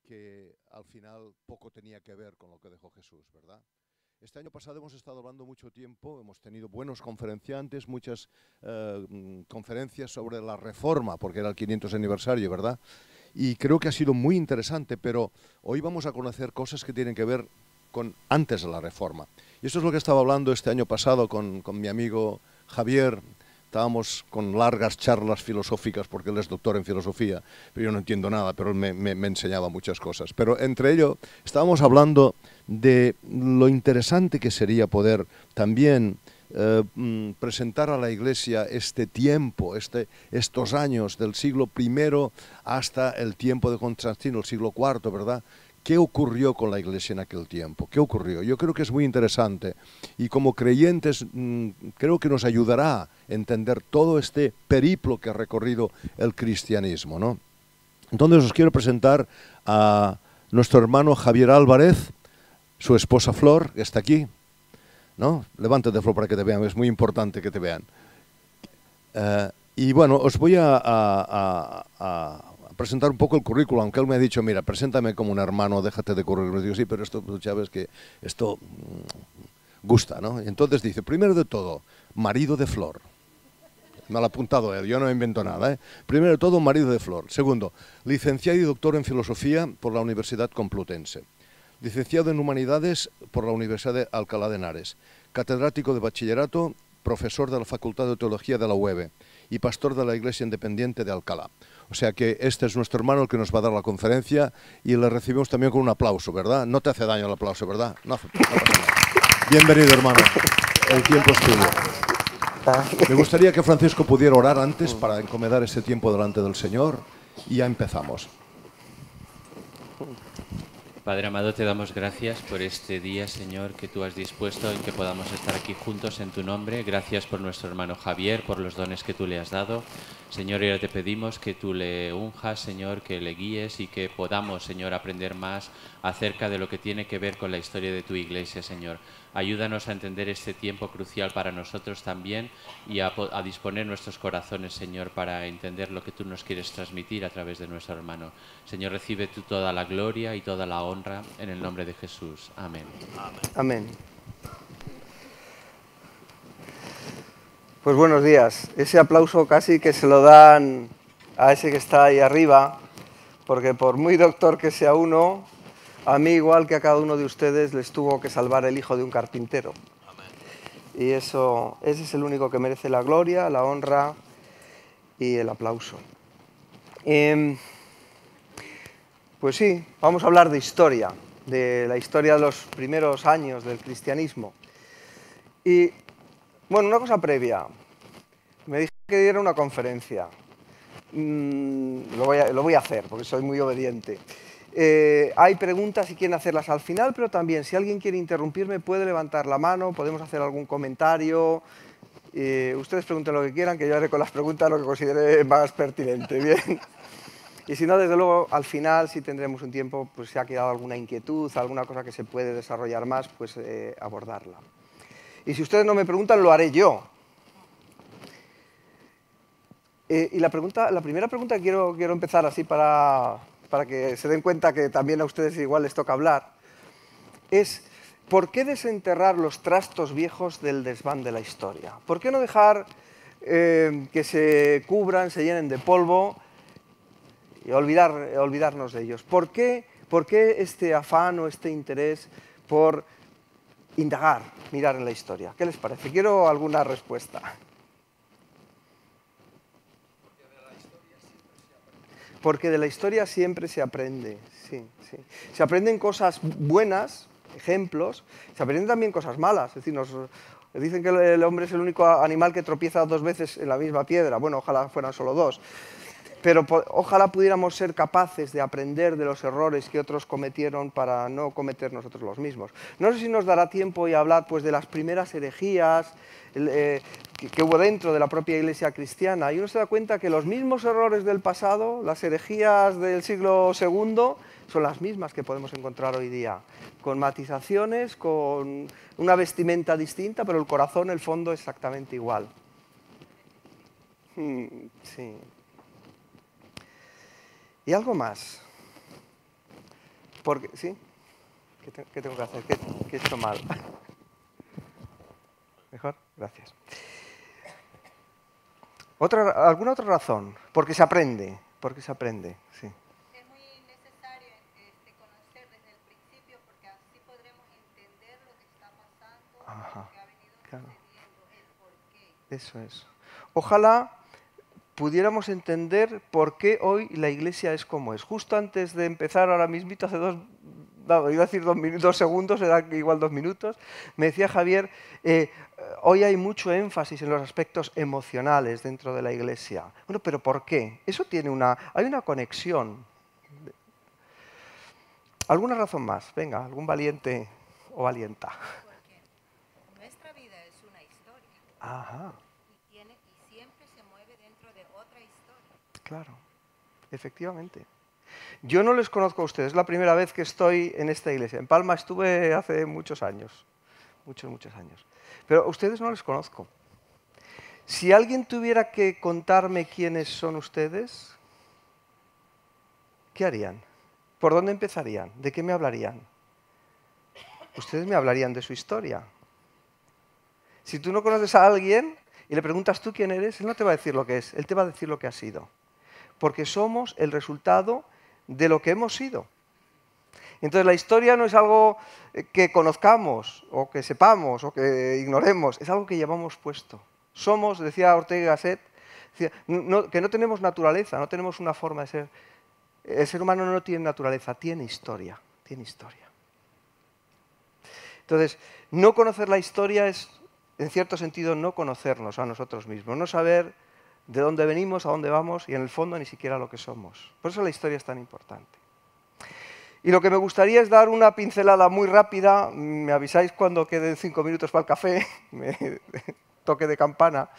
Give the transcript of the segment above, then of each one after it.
que al final poco tenía que ver con lo que dejó Jesús, ¿verdad? Este año pasado hemos estado hablando mucho tiempo, hemos tenido buenos conferenciantes, muchas conferencias sobre la Reforma, porque era el 500 aniversario, ¿verdad? Y creo que ha sido muy interesante, pero hoy vamos a conocer cosas que tienen que ver con antes de la Reforma. Y esto es lo que estaba hablando este año pasado con mi amigo Javier. Estábamos con largas charlas filosóficas porque él es doctor en filosofía, pero yo no entiendo nada, pero él me enseñaba muchas cosas. Pero entre ello estábamos hablando de lo interesante que sería poder también presentar a la Iglesia este tiempo, estos años del siglo I hasta el tiempo de Constantino, el siglo IV, ¿verdad? ¿Qué ocurrió con la Iglesia en aquel tiempo? ¿Qué ocurrió? Yo creo que es muy interesante y como creyentes creo que nos ayudará a entender todo este periplo que ha recorrido el cristianismo, ¿no? Entonces os quiero presentar a nuestro hermano Javier Álvarez, su esposa Flor, que está aquí, ¿no? Levántate, Flor, para que te vean, es muy importante que te vean. Y bueno, os voy a presentar un poco el currículo, aunque él me ha dicho, mira, preséntame como un hermano, déjate de currículum. Digo, sí, pero esto, pues, ya ves que esto gusta, ¿no? Y entonces dice, primero de todo, marido de Flor. Me lo ha apuntado él, yo no invento nada, ¿eh? Primero de todo, marido de Flor. Segundo, licenciado y doctor en Filosofía por la Universidad Complutense. Licenciado en Humanidades por la Universidad de Alcalá de Henares. Catedrático de Bachillerato, profesor de la Facultad de Teología de la UEB y pastor de la Iglesia Independiente de Alcalá. O sea que este es nuestro hermano el que nos va a dar la conferencia y le recibimos también con un aplauso, ¿verdad? No te hace daño el aplauso, ¿verdad? No pasa nada. Bienvenido, hermano. El tiempo es tuyo. Me gustaría que Francisco pudiera orar antes para encomendar ese tiempo delante del Señor y ya empezamos. Padre amado, te damos gracias por este día, Señor, que tú has dispuesto en que podamos estar aquí juntos en tu nombre. Gracias por nuestro hermano Javier, por los dones que tú le has dado. Señor, y ahora te pedimos que tú le unjas, Señor, que le guíes y que podamos, Señor, aprender más acerca de lo que tiene que ver con la historia de tu Iglesia, Señor. Ayúdanos a entender este tiempo crucial para nosotros también y a disponer nuestros corazones, Señor, para entender lo que tú nos quieres transmitir a través de nuestro hermano. Señor, recibe tú toda la gloria y toda la honra en el nombre de Jesús. Amén. Amén. Pues buenos días. Ese aplauso casi que se lo dan a ese que está ahí arriba, porque por muy doctor que sea uno, a mí igual que a cada uno de ustedes les tuvo que salvar el hijo de un carpintero. Amén. Y ese es el único que merece la gloria, la honra y el aplauso. Pues sí, vamos a hablar de historia, de la historia de los primeros años del cristianismo. Y, bueno, una cosa previa. Me dije que diera una conferencia. Lo voy a hacer, porque soy muy obediente. Hay preguntas si quieren hacerlas al final, pero también si alguien quiere interrumpirme puede levantar la mano, podemos hacer algún comentario. Ustedes pregunten lo que quieran, que yo haré con las preguntas lo que considere más pertinente. Bien. Y si no, desde luego, al final, si tendremos un tiempo, pues si ha quedado alguna inquietud, alguna cosa que se puede desarrollar más, pues abordarla. Y si ustedes no me preguntan, lo haré yo. Y la primera pregunta que quiero empezar así para que se den cuenta que también a ustedes igual les toca hablar, es ¿por qué desenterrar los trastos viejos del desván de la historia? ¿Por qué no dejar que se cubran, se llenen de polvo y olvidarnos de ellos? ¿Por qué este afán o este interés por indagar, mirar en la historia? ¿Qué les parece? Quiero alguna respuesta. Porque de la historia siempre se aprende, sí, sí. Se aprenden cosas buenas, ejemplos, se aprenden también cosas malas. Es decir, dicen que el hombre es el único animal que tropieza 2 veces en la misma piedra. Bueno, ojalá fueran solo 2. Pero ojalá pudiéramos ser capaces de aprender de los errores que otros cometieron para no cometer nosotros los mismos. No sé si nos dará tiempo hoy a hablar pues, de las primeras herejías que hubo dentro de la propia Iglesia cristiana. Y uno se da cuenta que los mismos errores del pasado, las herejías del siglo II, son las mismas que podemos encontrar hoy día, con matizaciones, con una vestimenta distinta, pero el corazón, el fondo, exactamente igual. Sí. Y algo más. Porque, ¿sí? ¿Qué tengo que hacer? ¿Qué he hecho mal? ¿Mejor? Gracias. ¿Alguna otra razón? Porque se aprende, sí. Es muy necesario conocer desde el principio porque así podremos entender lo que está pasando, Ajá, lo que ha venido claro. sucediendo, el porqué. Eso es. Ojalá pudiéramos entender por qué hoy la Iglesia es como es. Justo antes de empezar, ahora mismito, hace iba a decir 2 segundos, era igual 2 minutos, me decía Javier, hoy hay mucho énfasis en los aspectos emocionales dentro de la Iglesia. Bueno, pero ¿por qué? Eso hay una conexión. ¿Alguna razón más? Venga, algún valiente o valienta. Porque nuestra vida es una historia. Ajá. Y siempre se mueve dentro de otra historia. Claro, efectivamente. Yo no les conozco a ustedes, es la primera vez que estoy en esta iglesia. En Palma estuve hace muchos años, muchos años. Pero a ustedes no les conozco. Si alguien tuviera que contarme quiénes son ustedes, ¿qué harían? ¿Por dónde empezarían? ¿De qué me hablarían? Ustedes me hablarían de su historia. Si tú no conoces a alguien y le preguntas tú quién eres, él no te va a decir lo que es, él te va a decir lo que ha sido. Porque somos el resultado de lo que hemos sido. Entonces la historia no es algo que conozcamos o que sepamos o que ignoremos, es algo que llevamos puesto. Somos, decía Ortega y Gasset, que no tenemos naturaleza, no tenemos una forma de ser. El ser humano no tiene naturaleza, tiene historia, tiene historia. Entonces, no conocer la historia es, en cierto sentido, no conocernos a nosotros mismos, no saber de dónde venimos, a dónde vamos y en el fondo ni siquiera lo que somos. Por eso la historia es tan importante. Y lo que me gustaría es dar una pincelada muy rápida, me avisáis cuando queden 5 minutos para el café, toque de campana.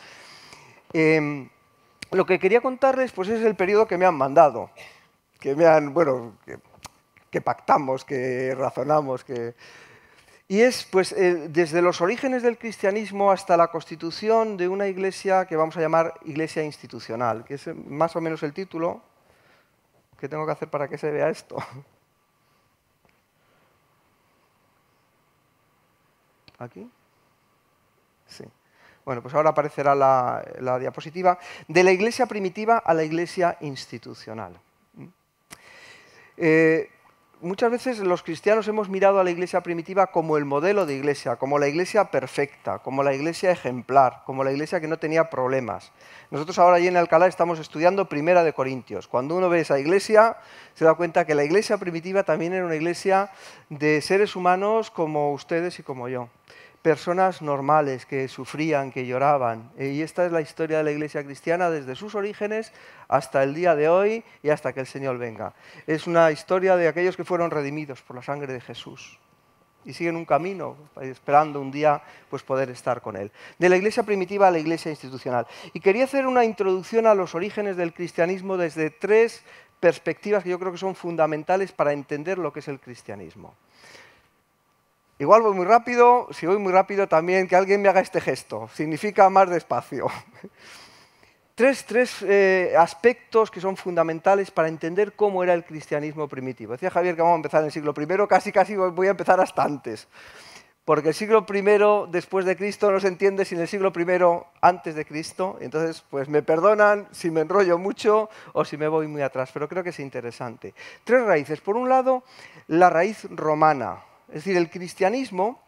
Lo que quería contarles pues, es el periodo que me han mandado, que pactamos, que razonamos, Y es, pues, desde los orígenes del cristianismo hasta la constitución de una iglesia que vamos a llamar iglesia institucional, que es más o menos el título. ¿Qué tengo que hacer para que se vea esto? ¿Aquí? Sí. Bueno, pues ahora aparecerá la diapositiva. De la iglesia primitiva a la iglesia institucional. Muchas veces los cristianos hemos mirado a la iglesia primitiva como el modelo de iglesia, como la iglesia perfecta, como la iglesia ejemplar, como la iglesia que no tenía problemas. Nosotros ahora allí en Alcalá estamos estudiando Primera de Corintios. Cuando uno ve esa iglesia, se da cuenta que la iglesia primitiva también era una iglesia de seres humanos como ustedes y como yo. Personas normales que sufrían, que lloraban. Y esta es la historia de la iglesia cristiana desde sus orígenes hasta el día de hoy y hasta que el Señor venga. Es una historia de aquellos que fueron redimidos por la sangre de Jesús y siguen un camino esperando un día pues, poder estar con Él. De la iglesia primitiva a la iglesia institucional. Y quería hacer una introducción a los orígenes del cristianismo desde 3 perspectivas que yo creo que son fundamentales para entender lo que es el cristianismo. Igual voy muy rápido, si voy muy rápido también que alguien me haga este gesto, significa más despacio. Tres aspectos que son fundamentales para entender cómo era el cristianismo primitivo. Decía Javier que vamos a empezar en el siglo I, casi voy a empezar hasta antes. Porque el siglo I después de Cristo no se entiende sin el siglo I antes de Cristo. Entonces, pues me perdonan si me enrollo mucho o si me voy muy atrás, pero creo que es interesante. 3 raíces. Por un lado, la raíz romana. Es decir, el cristianismo,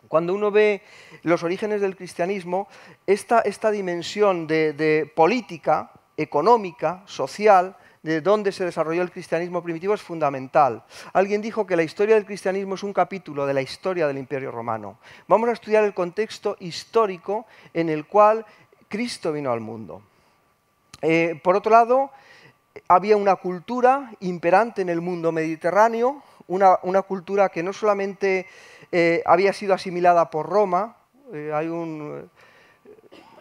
cuando uno ve los orígenes del cristianismo, esta dimensión de política, económica, social, de dónde se desarrolló el cristianismo primitivo es fundamental. Alguien dijo que la historia del cristianismo es un capítulo de la historia del Imperio Romano. Vamos a estudiar el contexto histórico en el cual Cristo vino al mundo. Por otro lado, había una cultura imperante en el mundo mediterráneo, una cultura que no solamente había sido asimilada por Roma, hay un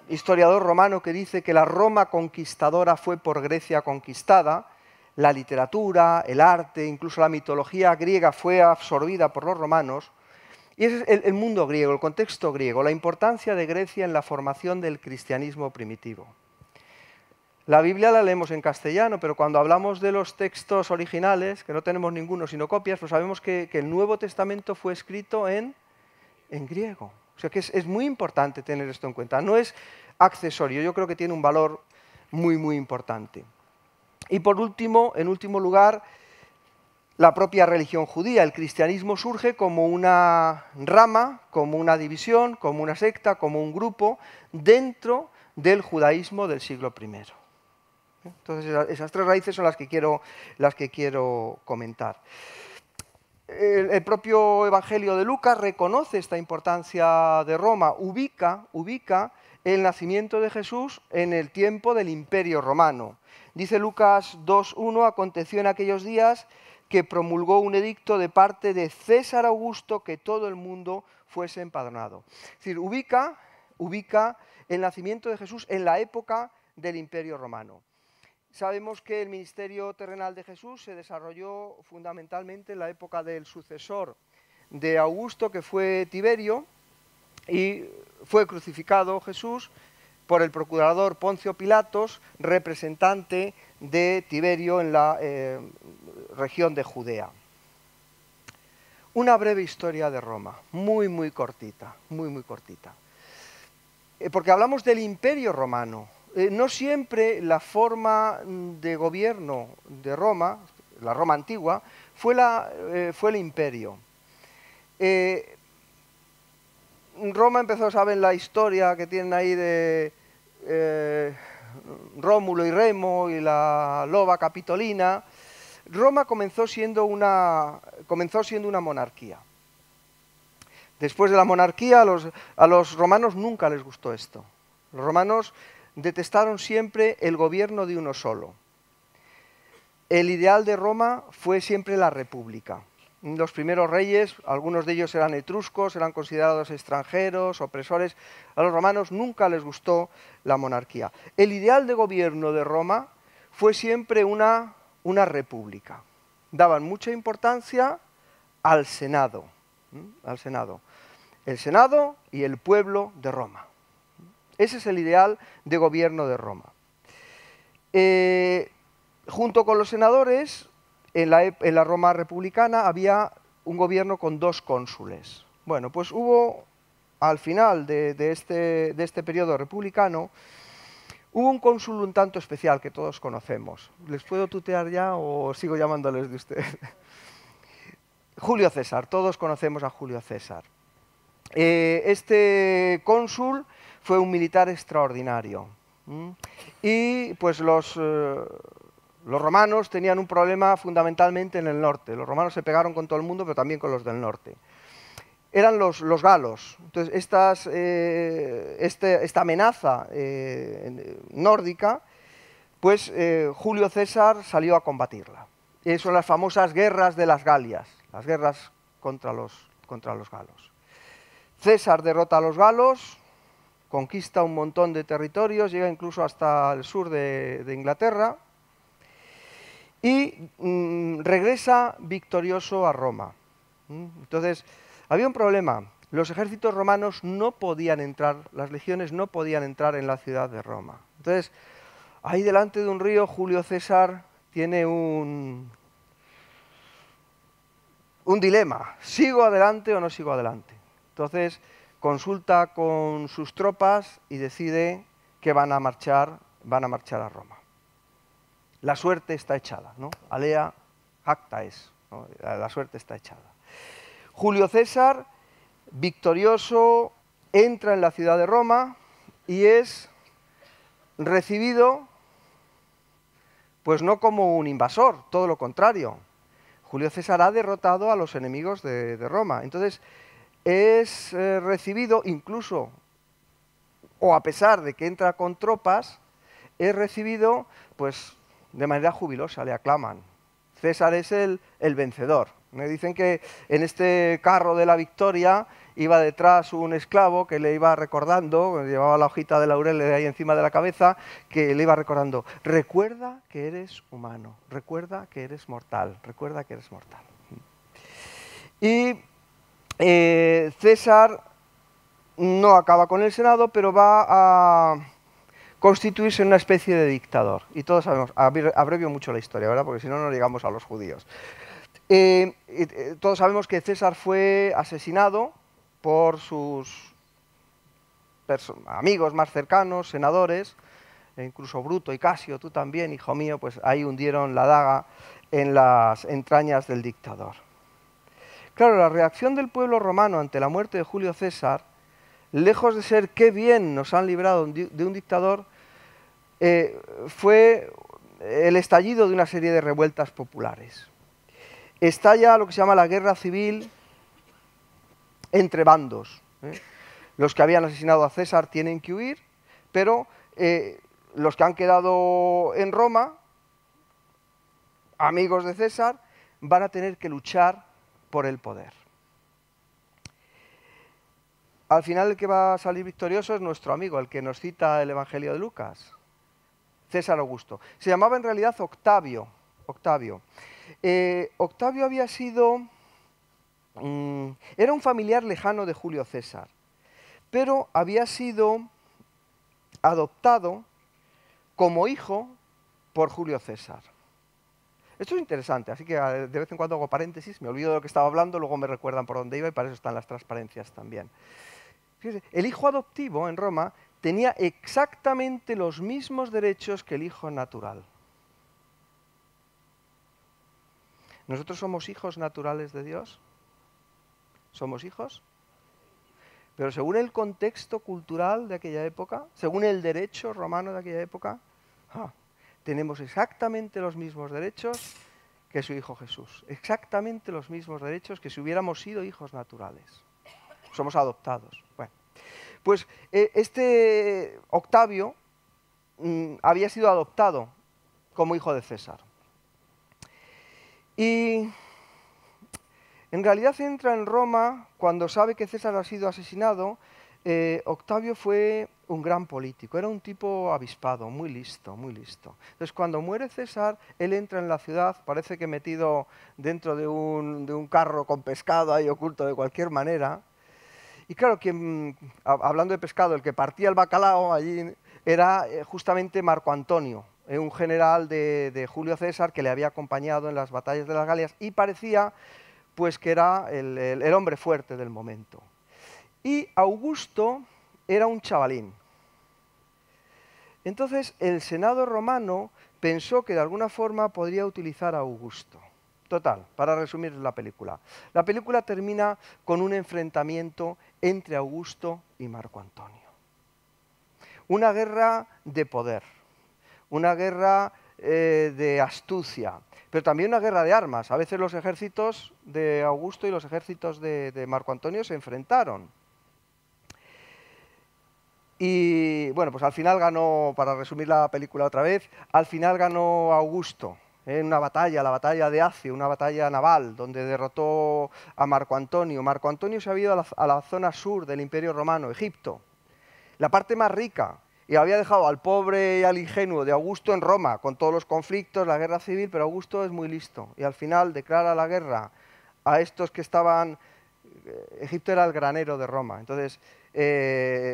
historiador romano que dice que la Roma conquistadora fue por Grecia conquistada, la literatura, el arte, incluso la mitología griega fue absorbida por los romanos, y ese es el mundo griego, el contexto griego, la importancia de Grecia en la formación del cristianismo primitivo. La Biblia la leemos en castellano, pero cuando hablamos de los textos originales, que no tenemos ninguno sino copias, pues sabemos que el Nuevo Testamento fue escrito en griego. O sea que es muy importante tener esto en cuenta. No es accesorio, yo creo que tiene un valor muy, muy importante. Y por último, en último lugar, la propia religión judía. El cristianismo surge como una rama, como una división, como una secta, como un grupo dentro del judaísmo del siglo I. Entonces, esas tres raíces son las que quiero comentar. El propio Evangelio de Lucas reconoce esta importancia de Roma, ubica el nacimiento de Jesús en el tiempo del Imperio Romano. Dice Lucas 2:1, aconteció en aquellos días que promulgó un edicto de parte de César Augusto que todo el mundo fuese empadronado. Es decir, ubica el nacimiento de Jesús en la época del Imperio Romano. Sabemos que el ministerio terrenal de Jesús se desarrolló fundamentalmente en la época del sucesor de Augusto, que fue Tiberio, y fue crucificado Jesús por el procurador Poncio Pilatos, representante de Tiberio en la región de Judea. Una breve historia de Roma, muy, muy cortita, porque hablamos del Imperio Romano. No siempre la forma de gobierno de Roma, la Roma antigua, fue el imperio. Roma empezó, saben la historia que tienen ahí de Rómulo y Remo y la loba capitolina. Roma comenzó siendo una monarquía. Después de la monarquía, a los romanos nunca les gustó esto. Los romanos detestaron siempre el gobierno de uno solo. El ideal de Roma fue siempre la república. Los primeros reyes, algunos de ellos eran etruscos, eran considerados extranjeros, opresores. A los romanos nunca les gustó la monarquía. El ideal de gobierno de Roma fue siempre una república. Daban mucha importancia al Senado. El Senado y el pueblo de Roma. Ese es el ideal de gobierno de Roma. Junto con los senadores, en la Roma republicana había un gobierno con 2 cónsules. Bueno, pues hubo, al final de este periodo republicano, hubo un cónsul un tanto especial que todos conocemos. ¿Les puedo tutear ya o sigo llamándoles de usted? Julio César, todos conocemos a Julio César. Este cónsul fue un militar extraordinario. Y pues los romanos tenían un problema fundamentalmente en el norte. Los romanos se pegaron con todo el mundo, pero también con los del norte. Eran los galos. Entonces, esta amenaza nórdica, pues Julio César salió a combatirla. Son las famosas guerras de las Galias, las guerras contra los galos. César derrota a los galos, conquista un montón de territorios, llega incluso hasta el sur de Inglaterra y regresa victorioso a Roma. Entonces, había un problema. Los ejércitos romanos no podían entrar, las legiones no podían entrar en la ciudad de Roma. Entonces, ahí delante de un río, Julio César tiene un dilema. ¿Sigo adelante o no sigo adelante? Entonces, consulta con sus tropas y decide que van a marchar a Roma. La suerte está echada, ¿no? Alea acta es, ¿no? La suerte está echada. Julio César, victorioso, entra en la ciudad de Roma y es recibido, pues no como un invasor, todo lo contrario. Julio César ha derrotado a los enemigos de Roma. Entonces, es recibido incluso, o a pesar de que entra con tropas, es recibido pues de manera jubilosa, le aclaman. César es el vencedor. Me dicen que en este carro de la victoria iba detrás un esclavo que le iba recordando, llevaba la hojita de laurel ahí encima de la cabeza, que le iba recordando, recuerda que eres humano, recuerda que eres mortal, recuerda que eres mortal. Y César no acaba con el Senado, pero va a constituirse en una especie de dictador. Y todos sabemos, abrevio mucho la historia, ¿verdad? Porque si no, no llegamos a los judíos. Todos sabemos que César fue asesinado por sus amigos más cercanos, senadores, e incluso Bruto y Casio, tú también, hijo mío, pues ahí hundieron la daga en las entrañas del dictador. Claro, la reacción del pueblo romano ante la muerte de Julio César, lejos de ser qué bien nos han librado de un dictador, fue el estallido de una serie de revueltas populares. Estalla lo que se llama la guerra civil entre bandos. Los que habían asesinado a César tienen que huir, pero los que han quedado en Roma, amigos de César, van a tener que luchar por el poder. Al final el que va a salir victorioso es nuestro amigo, el que nos cita el Evangelio de Lucas, César Augusto. Se llamaba en realidad Octavio. Octavio había sido... era un familiar lejano de Julio César, pero había sido adoptado como hijo por Julio César. Esto es interesante, así que de vez en cuando hago paréntesis, me olvido de lo que estaba hablando, luego me recuerdan por dónde iba y para eso están las transparencias también. Fíjense, el hijo adoptivo en Roma tenía exactamente los mismos derechos que el hijo natural. ¿Nosotros somos hijos naturales de Dios? ¿Somos hijos? Pero según el contexto cultural de aquella época, según el derecho romano de aquella época, tenemos exactamente los mismos derechos que su hijo Jesús. Exactamente los mismos derechos que si hubiéramos sido hijos naturales. Somos adoptados. Bueno, pues este Octavio había sido adoptado como hijo de César. Y en realidad entra en Roma cuando sabe que César ha sido asesinado. Octavio fue un gran político, era un tipo avispado, muy listo, muy listo. Entonces cuando muere César, él entra en la ciudad, parece que metido dentro de un carro con pescado ahí oculto de cualquier manera. Y claro, hablando de pescado, el que partía el bacalao allí era justamente Marco Antonio, un general de Julio César que le había acompañado en las batallas de las Galias y parecía pues que era el hombre fuerte del momento. Y Augusto era un chavalín. Entonces el Senado romano pensó que de alguna forma podría utilizar a Augusto. Total, para resumir la película. La película termina con un enfrentamiento entre Augusto y Marco Antonio. Una guerra de poder, una guerra de astucia, pero también una guerra de armas. A veces los ejércitos de Augusto y los ejércitos de Marco Antonio se enfrentaron. Y bueno, pues al final ganó, para resumir la película otra vez, al final ganó Augusto en una batalla, la batalla de Acio, una batalla naval, donde derrotó a Marco Antonio. Marco Antonio se había ido a la zona sur del Imperio Romano, Egipto, la parte más rica, y había dejado al pobre y al ingenuo de Augusto en Roma, con todos los conflictos, la guerra civil, pero Augusto es muy listo, y al final declara la guerra a estos que estaban... Egipto era el granero de Roma, entonces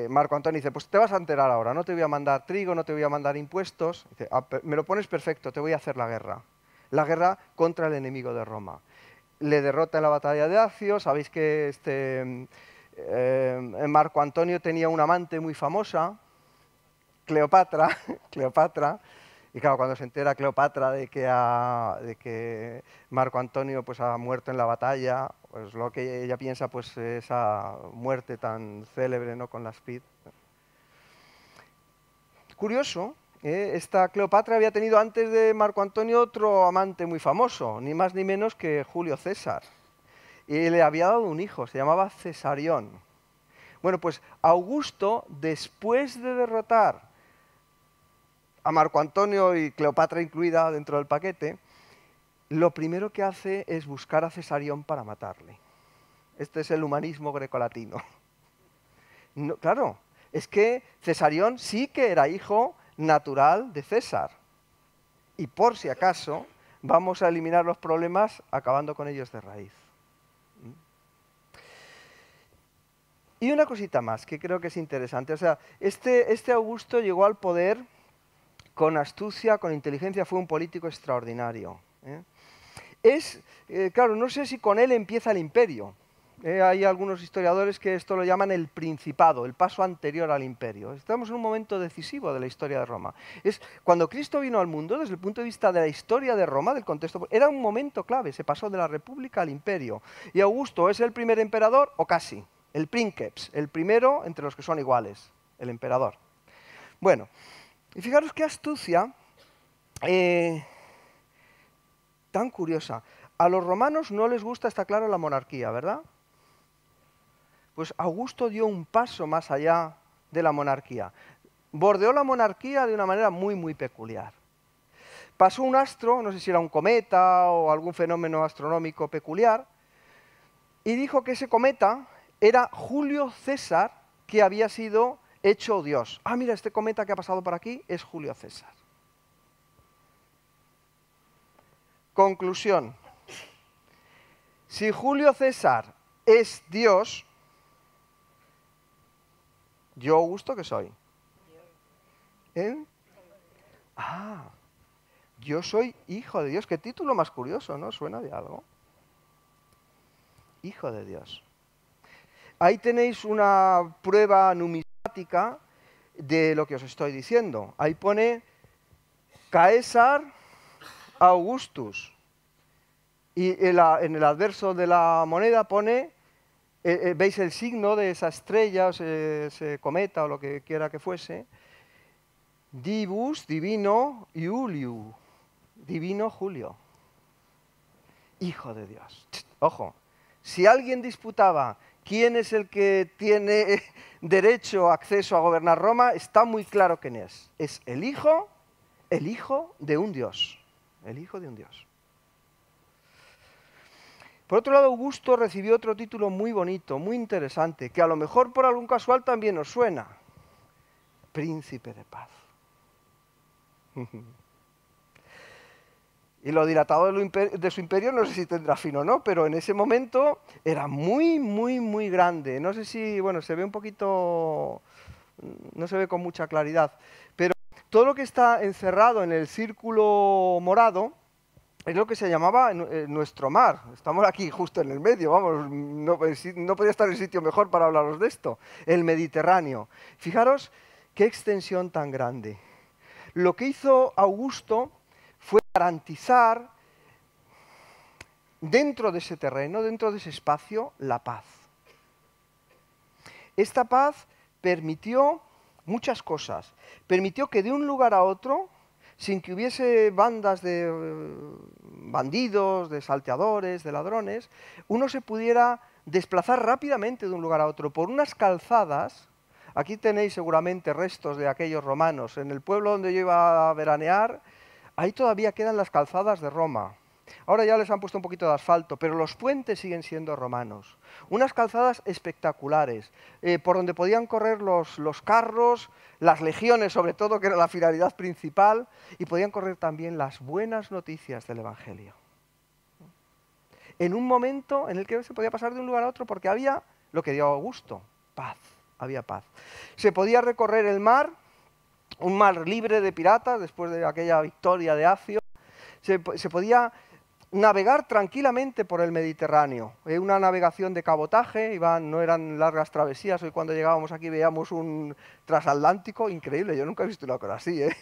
Marco Antonio dice, pues te vas a enterar ahora, no te voy a mandar trigo, no te voy a mandar impuestos. Dice, me lo pones perfecto, te voy a hacer la guerra contra el enemigo de Roma. Le derrota en la batalla de Acio. Sabéis que Marco Antonio tenía una amante muy famosa, Cleopatra, y claro, cuando se entera Cleopatra de que Marco Antonio pues, ha muerto en la batalla, pues lo que ella piensa, pues esa muerte tan célebre, ¿no?, con la Speed. Curioso, esta Cleopatra había tenido antes de Marco Antonio otro amante muy famoso, ni más ni menos que Julio César. Y le había dado un hijo, se llamaba Cesarión. Bueno, pues Augusto, después de derrotar a Marco Antonio y Cleopatra incluida dentro del paquete, lo primero que hace es buscar a Cesarión para matarle. Este es el humanismo grecolatino. No, claro, es que Cesarión sí que era hijo natural de César. Y por si acaso, vamos a eliminar los problemas acabando con ellos de raíz. Y una cosita más que creo que es interesante. O sea, este Augusto llegó al poder con astucia, con inteligencia, fue un político extraordinario. Claro, no sé si con él empieza el imperio. Hay algunos historiadores que esto lo llaman el principado, el paso anterior al imperio. Estamos en un momento decisivo de la historia de Roma. Es cuando Cristo vino al mundo, desde el punto de vista de la historia de Roma, del contexto, era un momento clave, se pasó de la república al imperio. Y Augusto es el primer emperador, o casi, el princeps, el primero entre los que son iguales, el emperador. Bueno, y fijaros qué astucia tan curiosa. A los romanos no les gusta, está claro, la monarquía, ¿verdad? Pues Augusto dio un paso más allá de la monarquía. Bordeó la monarquía de una manera muy, muy peculiar. Pasó un astro, no sé si era un cometa o algún fenómeno astronómico peculiar, y dijo que ese cometa era Julio César, que había sido hecho Dios. Ah, mira, este cometa que ha pasado por aquí es Julio César. Conclusión. Si Julio César es Dios, ¿yo Augusto qué soy? Ah, yo soy hijo de Dios. Qué título más curioso, ¿no? ¿Suena de algo? Hijo de Dios. Ahí tenéis una prueba numismática de lo que os estoy diciendo. Ahí pone Caesar Augustus. Y en el adverso de la moneda pone, veis el signo de esa estrella, ese cometa o lo que quiera que fuese, Divus, divino, Iuliu, divino Julio, hijo de Dios. Ojo, si alguien disputaba quién es el que tiene derecho, acceso a gobernar Roma, está muy claro quién es. Es el hijo de un Dios, el hijo de un Dios. Por otro lado, Augusto recibió otro título muy bonito, muy interesante, que a lo mejor por algún casual también os suena. Príncipe de paz. Y lo dilatado de su imperio no sé si tendrá fin o no, pero en ese momento era muy, muy, muy grande. No sé si, bueno, se ve un poquito, no se ve con mucha claridad, pero todo lo que está encerrado en el círculo morado es lo que se llamaba nuestro mar. Estamos aquí justo en el medio, vamos, no podía estar en sitio mejor para hablaros de esto. El Mediterráneo. Fijaros qué extensión tan grande. Lo que hizo Augusto fue garantizar dentro de ese terreno, dentro de ese espacio, la paz. Esta paz permitió muchas cosas. Permitió que de un lugar a otro, sin que hubiese bandas de bandidos, de salteadores, de ladrones, uno se pudiera desplazar rápidamente de un lugar a otro por unas calzadas. Aquí tenéis seguramente restos de aquellos romanos. En el pueblo donde yo iba a veranear, ahí todavía quedan las calzadas de Roma. Ahora ya les han puesto un poquito de asfalto, pero los puentes siguen siendo romanos. Unas calzadas espectaculares, por donde podían correr los carros, las legiones sobre todo, que era la finalidad principal, y podían correr también las buenas noticias del Evangelio. En un momento en el que se podía pasar de un lugar a otro porque había lo que dio Augusto, paz, había paz. Se podía recorrer el mar, un mar libre de piratas después de aquella victoria de Acio, se podía navegar tranquilamente por el Mediterráneo. Una navegación de cabotaje, no eran largas travesías. Hoy cuando llegábamos aquí veíamos un transatlántico increíble, yo nunca he visto una cosa así, ¿eh?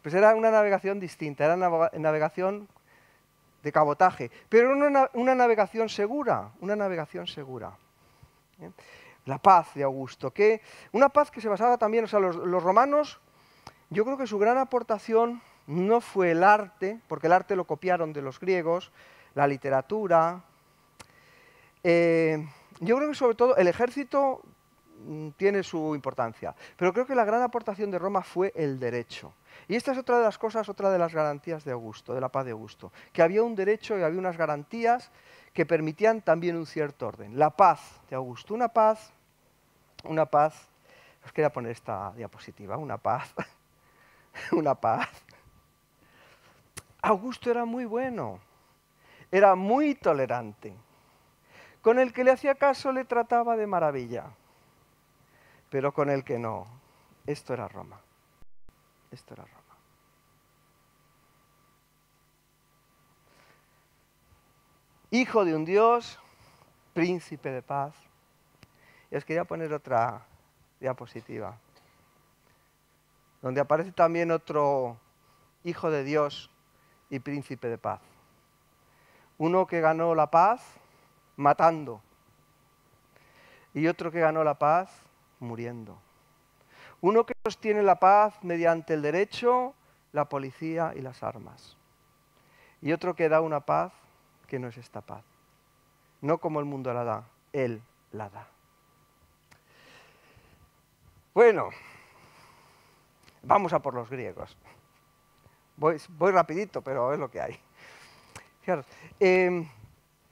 Pues era una navegación distinta, era una navegación de cabotaje, pero una navegación segura, ¿eh? La paz de Augusto, una paz que se basaba también, o sea, los romanos, yo creo que su gran aportación no fue el arte, porque el arte lo copiaron de los griegos, la literatura. Yo creo que sobre todo el ejército tiene su importancia, pero creo que la gran aportación de Roma fue el derecho. Y esta es otra de las cosas, otra de las garantías de Augusto, de la paz de Augusto, que había un derecho y había unas garantías que permitían también un cierto orden. La paz de Augusto, una paz, os quería poner esta diapositiva, una paz, una paz. Augusto era muy bueno, era muy tolerante. Con el que le hacía caso le trataba de maravilla. pero con el que no. Esto era Roma. Esto era Roma. Hijo de un Dios, príncipe de paz. Y os quería poner otra diapositiva, donde aparece también otro hijo de Dios y príncipe de paz. Uno que ganó la paz matando y otro que ganó la paz muriendo. Uno que sostiene la paz mediante el derecho, la policía y las armas. Y otro que da una paz que no es esta paz. No como el mundo la da, Él la da. Bueno, vamos a por los griegos. Voy rapidito, pero es lo que hay. Fijaros,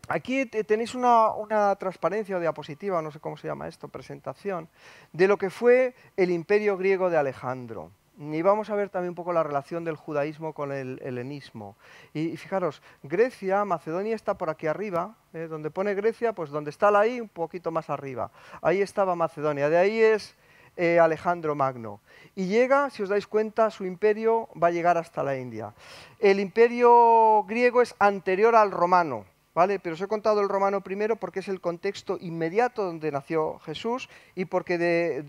aquí tenéis una transparencia o diapositiva, no sé cómo se llama esto, presentación, de lo que fue el imperio griego de Alejandro. Y vamos a ver también un poco la relación del judaísmo con el helenismo. Y fijaros, Grecia, Macedonia está por aquí arriba, donde pone Grecia, pues donde está la I, un poquito más arriba. Ahí estaba Macedonia, de ahí es Alejandro Magno. Y llega, si os dais cuenta, su imperio va a llegar hasta la India. El imperio griego es anterior al romano, ¿vale? Pero os he contado el romano primero porque es el contexto inmediato donde nació Jesús y porque de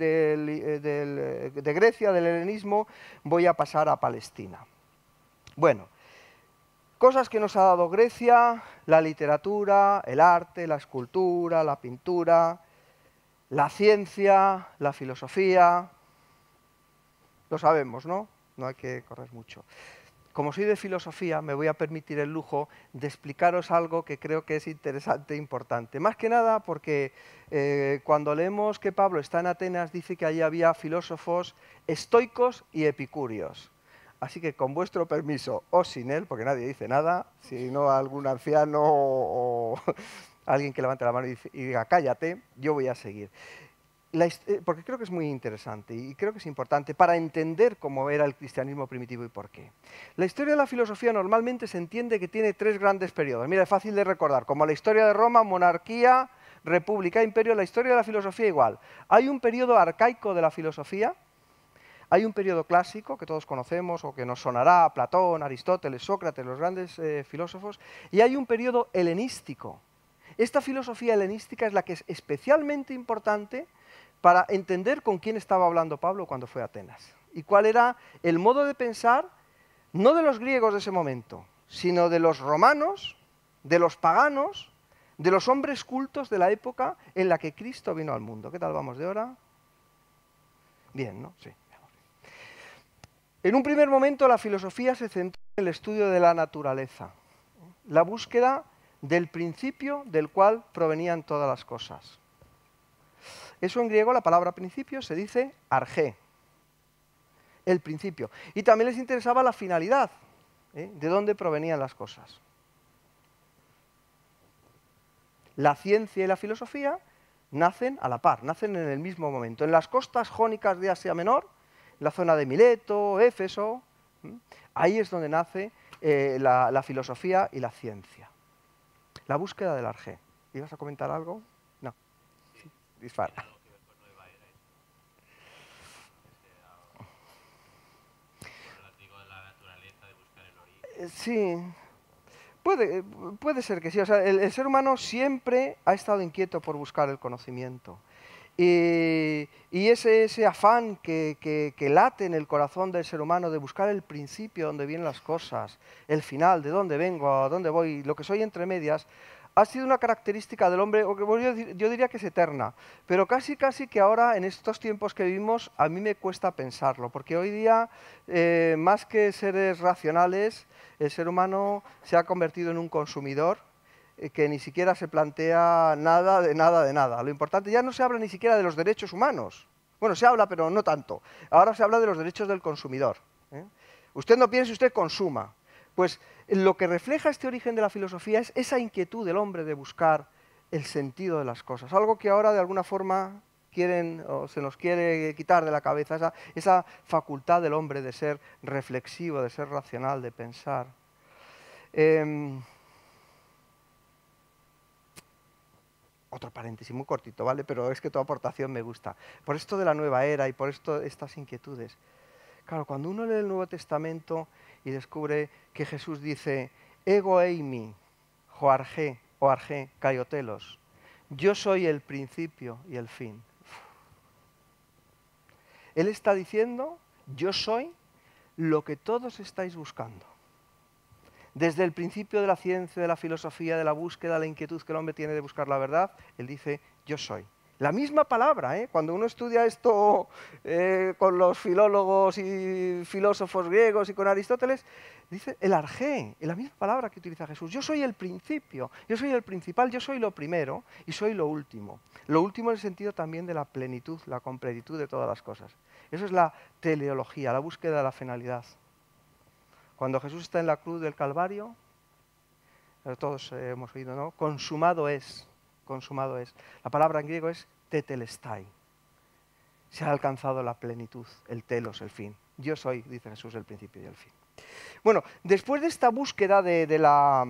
Grecia, del helenismo, voy a pasar a Palestina. Bueno, cosas que nos ha dado Grecia: la literatura, el arte, la escultura, la pintura, la ciencia, la filosofía. Lo sabemos, ¿no? No hay que correr mucho. Como soy de filosofía, me voy a permitir el lujo de explicaros algo que creo que es interesante e importante. Más que nada porque cuando leemos que Pablo está en Atenas, dice que allí había filósofos estoicos y epicúreos. Así que con vuestro permiso, o sin él, porque nadie dice nada, si no algún anciano o alguien que levante la mano y diga cállate, yo voy a seguir. Porque creo que es muy interesante y creo que es importante para entender cómo era el cristianismo primitivo y por qué. La historia de la filosofía normalmente se entiende que tiene tres grandes periodos. Mira, es fácil de recordar, como la historia de Roma, monarquía, república, imperio. La historia de la filosofía igual. Hay un periodo arcaico de la filosofía, hay un periodo clásico que todos conocemos o que nos sonará: Platón, Aristóteles, Sócrates, los grandes filósofos, y hay un periodo helenístico. Esta filosofía helenística es la que es especialmente importante para entender con quién estaba hablando Pablo cuando fue a Atenas y cuál era el modo de pensar, no de los griegos de ese momento, sino de los romanos, de los paganos, de los hombres cultos de la época en la que Cristo vino al mundo. ¿Qué tal vamos de hora? Bien, ¿no? Sí. En un primer momento la filosofía se centró en el estudio de la naturaleza, la búsqueda del principio del cual provenían todas las cosas. Eso en griego, la palabra principio, se dice argé, el principio. Y también les interesaba la finalidad, de dónde provenían las cosas. La ciencia y la filosofía nacen a la par, nacen en el mismo momento. En las costas jónicas de Asia Menor, en la zona de Mileto, Éfeso, ahí es donde nace la filosofía y la ciencia. La búsqueda del argé. ¿Ibas a comentar algo? No. Sí. Dispara. Sí, puede ser que sí. O sea, el ser humano siempre ha estado inquieto por buscar el conocimiento. Y ese afán que late en el corazón del ser humano de buscar el principio, donde vienen las cosas, el final, de dónde vengo, a dónde voy, lo que soy entre medias, ha sido una característica del hombre, o que yo diría que es eterna, pero casi que ahora, en estos tiempos que vivimos, a mí me cuesta pensarlo, porque hoy día, más que seres racionales, el ser humano se ha convertido en un consumidor que ni siquiera se plantea nada de nada. Lo importante, ya no se habla ni siquiera de los derechos humanos. Bueno, se habla, pero no tanto. Ahora se habla de los derechos del consumidor. Usted no piense, usted consuma. Pues lo que refleja este origen de la filosofía es esa inquietud del hombre de buscar el sentido de las cosas. Algo que ahora de alguna forma quieren o se nos quiere quitar de la cabeza, esa facultad del hombre de ser reflexivo, de ser racional, de pensar. Otro paréntesis muy cortito, ¿vale? Pero es que tu aportación me gusta. Por esto de la nueva era y por esto estas inquietudes. Claro, cuando uno lee el Nuevo Testamento y descubre que Jesús dice, ego eimi, joarge, oarge, caiotelos, yo soy el principio y el fin. Él está diciendo, yo soy lo que todos estáis buscando. Desde el principio de la ciencia, de la filosofía, de la búsqueda, la inquietud que el hombre tiene de buscar la verdad, él dice, yo soy. La misma palabra, ¿eh? Cuando uno estudia esto con los filólogos y filósofos griegos y con Aristóteles, dice el arjé, la misma palabra que utiliza Jesús. Yo soy el principio, yo soy el principal, yo soy lo primero y soy lo último. Lo último en el sentido también de la plenitud, la completitud de todas las cosas. Eso es la teleología, la búsqueda de la finalidad. Cuando Jesús está en la cruz del Calvario, todos hemos oído, ¿no? Consumado es, consumado es. La palabra en griego es tetelestai. Se ha alcanzado la plenitud, el telos, el fin. Yo soy, dice Jesús, el principio y el fin. Bueno, después de esta búsqueda de la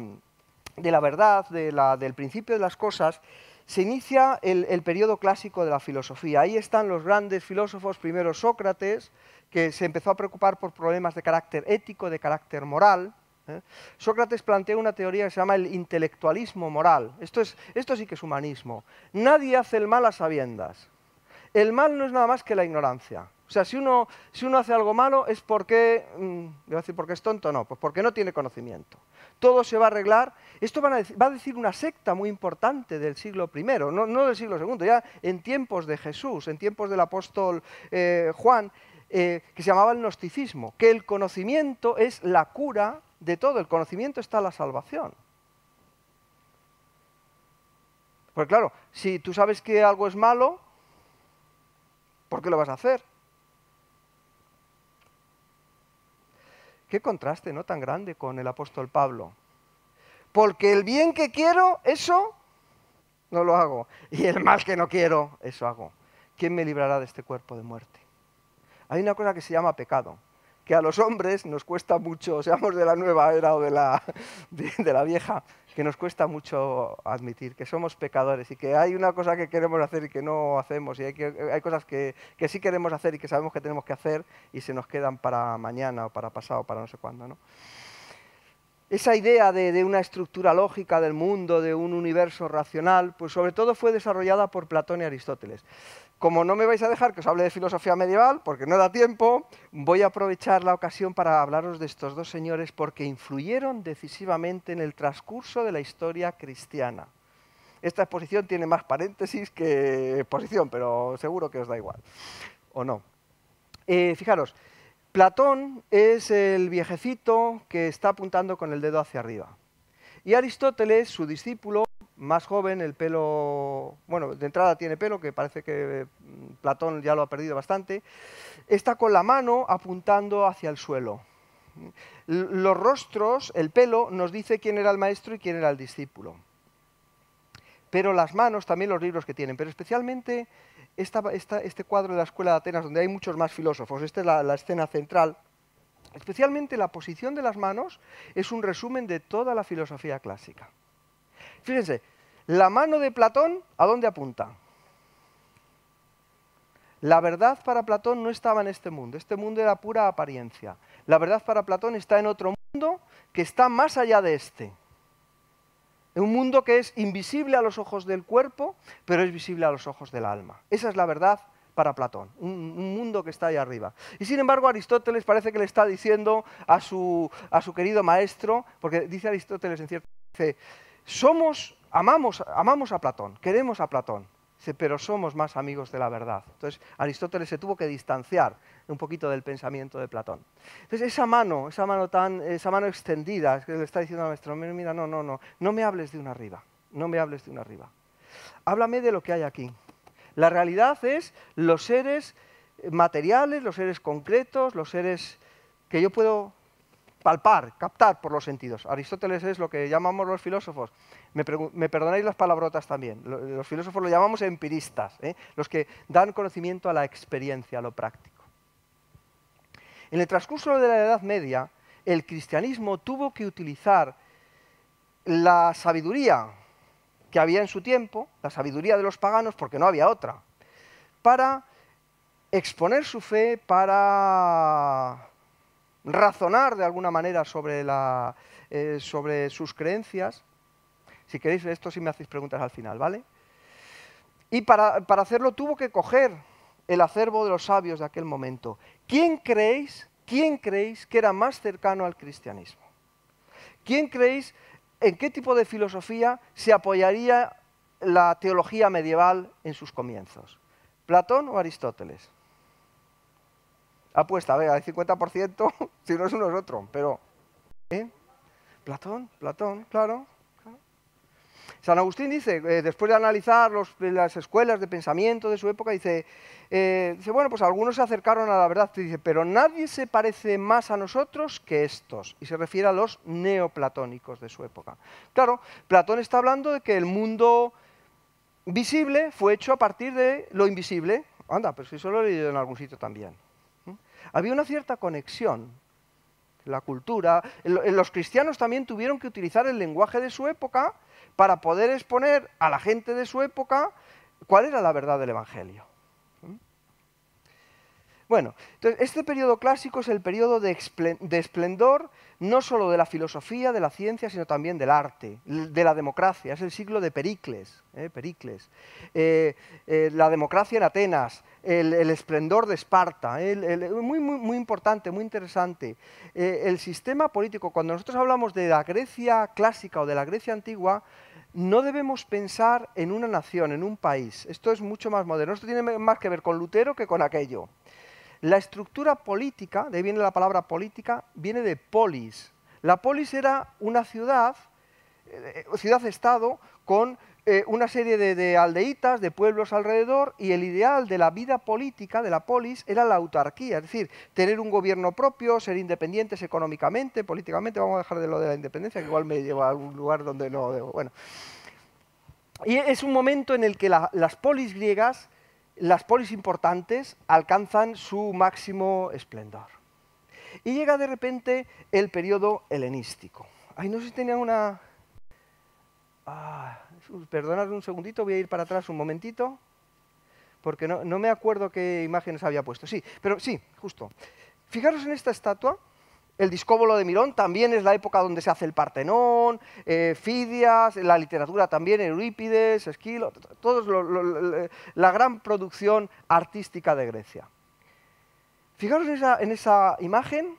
verdad, del principio de las cosas, se inicia el periodo clásico de la filosofía. Ahí están los grandes filósofos, primero Sócrates, que se empezó a preocupar por problemas de carácter ético, de carácter moral. Sócrates planteó una teoría que se llama el intelectualismo moral. Esto sí que es humanismo. Nadie hace el mal a sabiendas. El mal no es nada más que la ignorancia. O sea, si uno hace algo malo es porque, voy a decir porque es tonto, no, pues porque no tiene conocimiento. Todo se va a arreglar. Esto va a decir una secta muy importante del siglo I, no del siglo II, ya en tiempos de Jesús, en tiempos del apóstol Juan, que se llamaba el gnosticismo, que el conocimiento es la cura de todo, el conocimiento está la salvación. Porque claro, si tú sabes que algo es malo, ¿por qué lo vas a hacer? Qué contraste, ¿no?, tan grande con el apóstol Pablo. Porque el bien que quiero, eso no lo hago. Y el mal que no quiero, eso hago. ¿Quién me librará de este cuerpo de muerte? Hay una cosa que se llama pecado, que a los hombres nos cuesta mucho, seamos de la nueva era o de la vieja, que nos cuesta mucho admitir que somos pecadores y que hay una cosa que queremos hacer y que no hacemos, y hay cosas que sí queremos hacer y que sabemos que tenemos que hacer y se nos quedan para mañana o para pasado o para no sé cuándo, ¿no? Esa idea de una estructura lógica del mundo, de un universo racional, pues sobre todo fue desarrollada por Platón y Aristóteles. Como no me vais a dejar que os hable de filosofía medieval, porque no da tiempo, voy a aprovechar la ocasión para hablaros de estos dos señores porque influyeron decisivamente en el transcurso de la historia cristiana. Esta exposición tiene más paréntesis que exposición, pero seguro que os da igual, ¿o no? Fijaros, Platón es el viejecito que está apuntando con el dedo hacia arriba. Y Aristóteles, su discípulo, más joven, el pelo, bueno, de entrada tiene pelo, que parece que Platón ya lo ha perdido bastante, está con la mano apuntando hacia el suelo. Los rostros, el pelo, nos dice quién era el maestro y quién era el discípulo. Pero las manos, también los libros que tienen, pero especialmente este cuadro de la Escuela de Atenas, donde hay muchos más filósofos, esta es la escena central, especialmente la posición de las manos es un resumen de toda la filosofía clásica. Fíjense, la mano de Platón, ¿a dónde apunta? La verdad para Platón no estaba en este mundo era pura apariencia. La verdad para Platón está en otro mundo que está más allá de este. Un mundo que es invisible a los ojos del cuerpo, pero es visible a los ojos del alma. Esa es la verdad para Platón, un mundo que está ahí arriba. Y sin embargo Aristóteles parece que le está diciendo a su querido maestro, porque dice Aristóteles en cierto, dice, amamos a Platón, queremos a Platón, pero somos más amigos de la verdad. Entonces Aristóteles se tuvo que distanciar un poquito del pensamiento de Platón. Entonces esa mano extendida, es que le está diciendo al maestro, mira, no me hables de una arriba, no me hables de una arriba. Háblame de lo que hay aquí. La realidad es los seres materiales, los seres concretos, los seres que yo puedo palpar, captar por los sentidos. Aristóteles es lo que llamamos los filósofos, me perdonáis las palabrotas también, los filósofos lo llamamos empiristas, los que dan conocimiento a la experiencia, a lo práctico. En el transcurso de la Edad Media, el cristianismo tuvo que utilizar la sabiduría que había en su tiempo, la sabiduría de los paganos, porque no había otra, para exponer su fe, para razonar de alguna manera sobre sus creencias. Si queréis, esto sí me hacéis preguntas al final, ¿vale? Y para hacerlo tuvo que coger el acervo de los sabios de aquel momento. ¿Quién creéis que era más cercano al cristianismo? ¿Quién creéis en qué tipo de filosofía se apoyaría la teología medieval en sus comienzos? ¿Platón o Aristóteles? Apuesta, venga, el 50%, si no es uno es otro, pero... Platón, claro. San Agustín dice, después de analizar las escuelas de pensamiento de su época, dice, bueno, pues algunos se acercaron a la verdad, dice, pero nadie se parece más a nosotros que estos, y se refiere a los neoplatónicos de su época. Claro, Platón está hablando de que el mundo visible fue hecho a partir de lo invisible. Anda, pero si eso lo he leído en algún sitio también. Había una cierta conexión. La cultura, los cristianos también tuvieron que utilizar el lenguaje de su época para poder exponer a la gente de su época cuál era la verdad del Evangelio. Bueno, entonces este periodo clásico es el periodo de esplendor no solo de la filosofía, de la ciencia, sino también del arte, de la democracia. Es el siglo de Pericles. La democracia en Atenas, el esplendor de Esparta, muy importante, muy interesante. El sistema político, cuando nosotros hablamos de la Grecia clásica o de la Grecia antigua, no debemos pensar en una nación, en un país. Esto es mucho más moderno. Esto tiene más que ver con Lutero que con aquello. La estructura política, de ahí viene la palabra política, viene de polis. La polis era una ciudad-estado con una serie de aldeitas, de pueblos alrededor, y el ideal de la vida política, de la polis, era la autarquía, es decir, tener un gobierno propio, ser independientes económicamente, políticamente. Vamos a dejar de lo de la independencia, que igual me lleva a algún lugar donde no debo. Bueno. Y es un momento en el que las polis griegas, las polis importantes, alcanzan su máximo esplendor. Y llega de repente el periodo helenístico. Ay, no sé si tenía una... perdonad un segundito, voy a ir para atrás un momentito, porque no me acuerdo qué imágenes había puesto. Sí, pero sí, justo. Fijaros en esta estatua. El Discóbolo de Mirón también es la época donde se hace el Partenón, Fidias, la literatura también, Eurípides, Esquilo, la gran producción artística de Grecia. Fijaros en esa imagen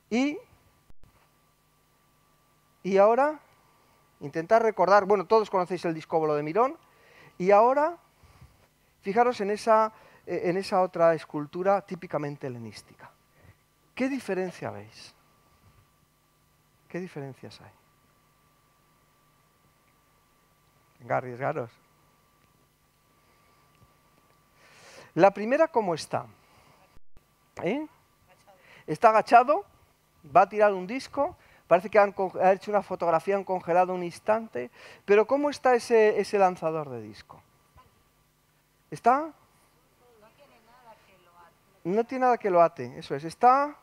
y ahora intentar recordar, bueno, todos conocéis el Discóbolo de Mirón, y ahora fijaros en esa otra escultura típicamente helenística. ¿Qué diferencia veis? ¿Qué diferencias hay? Venga, arriesgaros. La primera, ¿cómo está? Está agachado, va a tirar un disco, parece que han hecho una fotografía, han congelado un instante, pero ¿cómo está ese lanzador de disco? ¿Está? No tiene nada que lo ate, eso es. ¿Está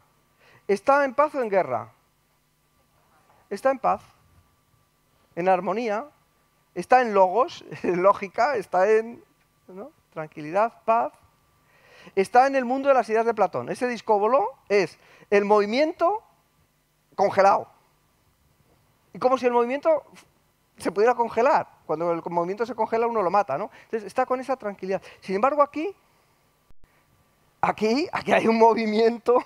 en paz o en guerra? Está en paz, en armonía, está en logos, en lógica, está en tranquilidad, paz. Está en el mundo de las ideas de Platón. Ese discóbolo es el movimiento congelado. Y como si el movimiento se pudiera congelar. Cuando el movimiento se congela uno lo mata, ¿no? Entonces está con esa tranquilidad. Sin embargo, aquí hay un movimiento.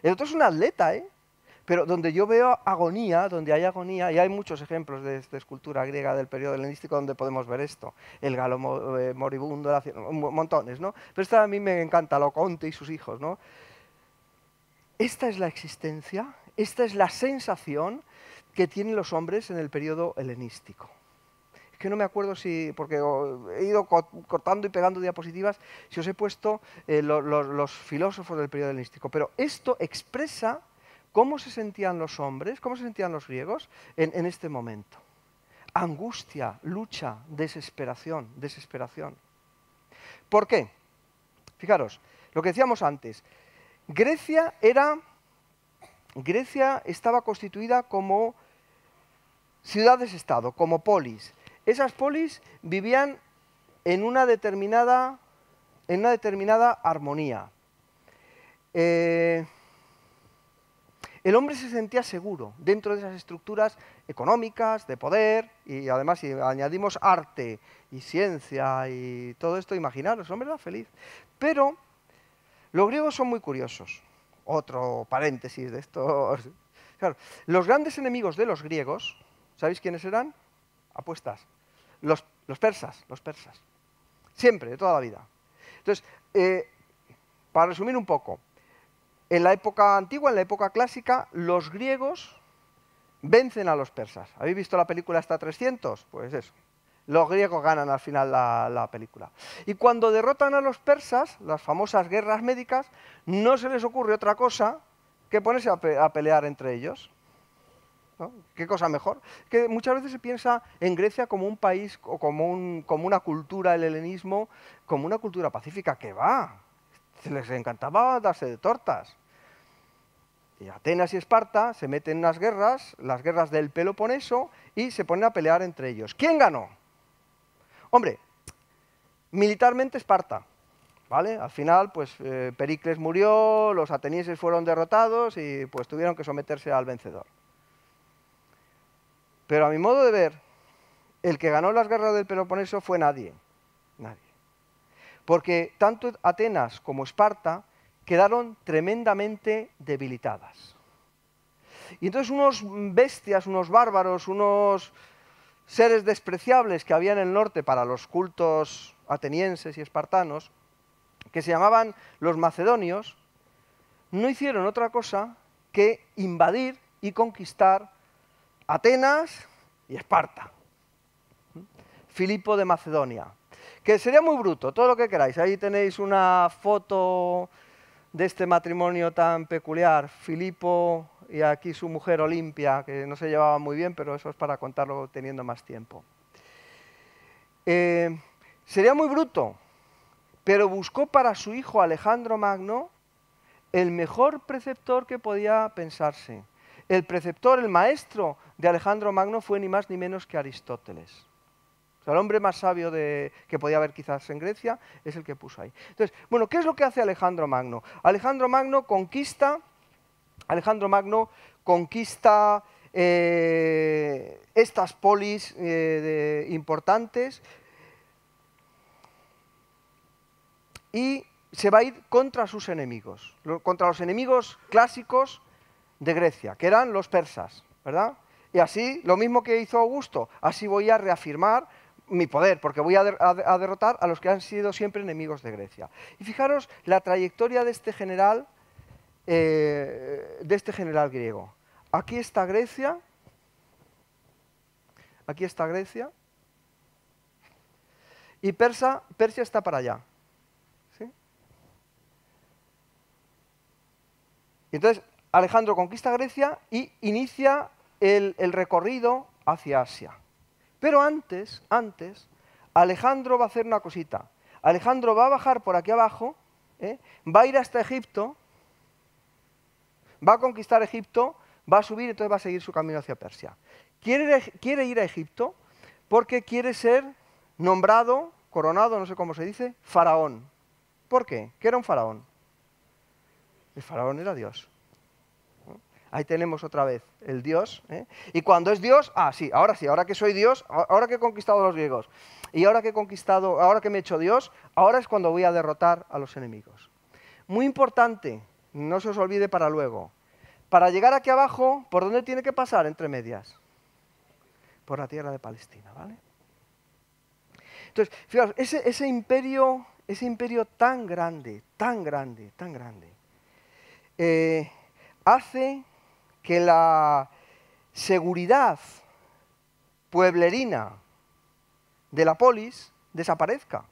El otro es un atleta, pero donde yo veo agonía, donde hay agonía, y hay muchos ejemplos de escultura griega del periodo helenístico donde podemos ver esto. El galo moribundo, montones, ¿no? Pero esta a mí me encanta, Loconte y sus hijos, ¿no? Esta es la existencia, esta es la sensación que tienen los hombres en el periodo helenístico. Es que no me acuerdo porque he ido cortando y pegando diapositivas, si os he puesto los filósofos del periodo helenístico. Pero esto expresa cómo se sentían los hombres, cómo se sentían los griegos en este momento. Angustia, lucha, desesperación. ¿Por qué? Fijaros, lo que decíamos antes. Grecia estaba constituida como ciudades-estado, como polis. Esas polis vivían en una determinada armonía. El hombre se sentía seguro dentro de esas estructuras económicas, de poder, y además si añadimos arte y ciencia y todo esto, imaginaros, el hombre era feliz. Pero los griegos son muy curiosos. Otro paréntesis de estos. Claro, los grandes enemigos de los griegos, ¿sabéis quiénes eran? Apuestas. Los persas. Siempre, de toda la vida. Entonces, para resumir un poco, en la época antigua, en la época clásica, los griegos vencen a los persas. ¿Habéis visto la película hasta 300? Pues eso. Los griegos ganan al final la película. Y cuando derrotan a los persas, las famosas guerras médicas, no se les ocurre otra cosa que ponerse a pelear entre ellos. ¿No? ¿Qué cosa mejor? Que muchas veces se piensa en Grecia como un país o como una cultura, el helenismo, como una cultura pacífica. Que va, se les encantaba darse de tortas. Y Atenas y Esparta se meten en las guerras del Peloponeso, y se ponen a pelear entre ellos. ¿Quién ganó? Hombre, militarmente Esparta, ¿vale? Al final, pues Pericles murió, los atenienses fueron derrotados y pues tuvieron que someterse al vencedor. Pero a mi modo de ver, el que ganó las guerras del Peloponeso fue nadie. Porque tanto Atenas como Esparta quedaron tremendamente debilitadas. Y entonces unos bestias, unos bárbaros, unos seres despreciables que había en el norte para los cultos atenienses y espartanos, que se llamaban los macedonios, no hicieron otra cosa que invadir y conquistar Atenas y Esparta. Filipo de Macedonia, que sería muy bruto, todo lo que queráis. Ahí tenéis una foto de este matrimonio tan peculiar, Filipo y aquí su mujer Olimpia, que no se llevaban muy bien, pero eso es para contarlo teniendo más tiempo. Sería muy bruto, pero buscó para su hijo Alejandro Magno el mejor preceptor que podía pensarse. El preceptor, el maestro de Alejandro Magno fue ni más ni menos que Aristóteles. O sea, el hombre más sabio que podía haber quizás en Grecia es el que puso ahí. Entonces, bueno, ¿qué es lo que hace Alejandro Magno? Alejandro Magno conquista estas polis importantes y se va a ir contra sus enemigos, contra los enemigos clásicos de Grecia, que eran los persas, ¿verdad? Y así, lo mismo que hizo Augusto, así voy a reafirmar mi poder, porque voy a derrotar a los que han sido siempre enemigos de Grecia. Y fijaros la trayectoria de este general griego. Aquí está Grecia, y Persia está para allá. ¿Sí? Y entonces Alejandro conquista Grecia y inicia el recorrido hacia Asia. Pero antes, Alejandro va a hacer una cosita. Alejandro va a bajar por aquí abajo, va a ir hasta Egipto, va a conquistar Egipto, va a subir y entonces va a seguir su camino hacia Persia. Quiere ir a Egipto porque quiere ser nombrado, coronado, no sé cómo se dice, faraón. ¿Por qué? ¿Qué era un faraón? El faraón era Dios. Ahí tenemos otra vez el Dios. Y cuando es Dios, ahora que soy Dios, ahora que he conquistado a los griegos, y ahora que me he hecho Dios, ahora es cuando voy a derrotar a los enemigos. Muy importante, no se os olvide para luego. Para llegar aquí abajo, ¿por dónde tiene que pasar entre medias? Por la tierra de Palestina, ¿vale? Entonces, fijaos, ese imperio tan grande, hace que la seguridad pueblerina de la polis desaparezca.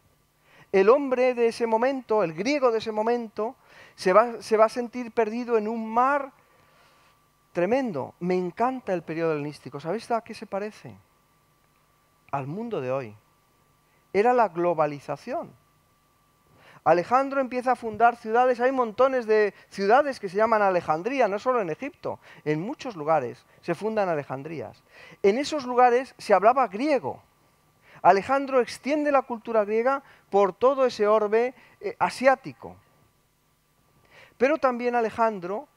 El hombre de ese momento, el griego de ese momento, se va a sentir perdido en un mar tremendo. Me encanta el periodo helenístico. ¿Sabéis a qué se parece? Al mundo de hoy. Era la globalización. Alejandro empieza a fundar ciudades, hay montones de ciudades que se llaman Alejandría, no solo en Egipto, en muchos lugares se fundan Alejandrías. En esos lugares se hablaba griego. Alejandro extiende la cultura griega por todo ese orbe asiático. Pero también Alejandro,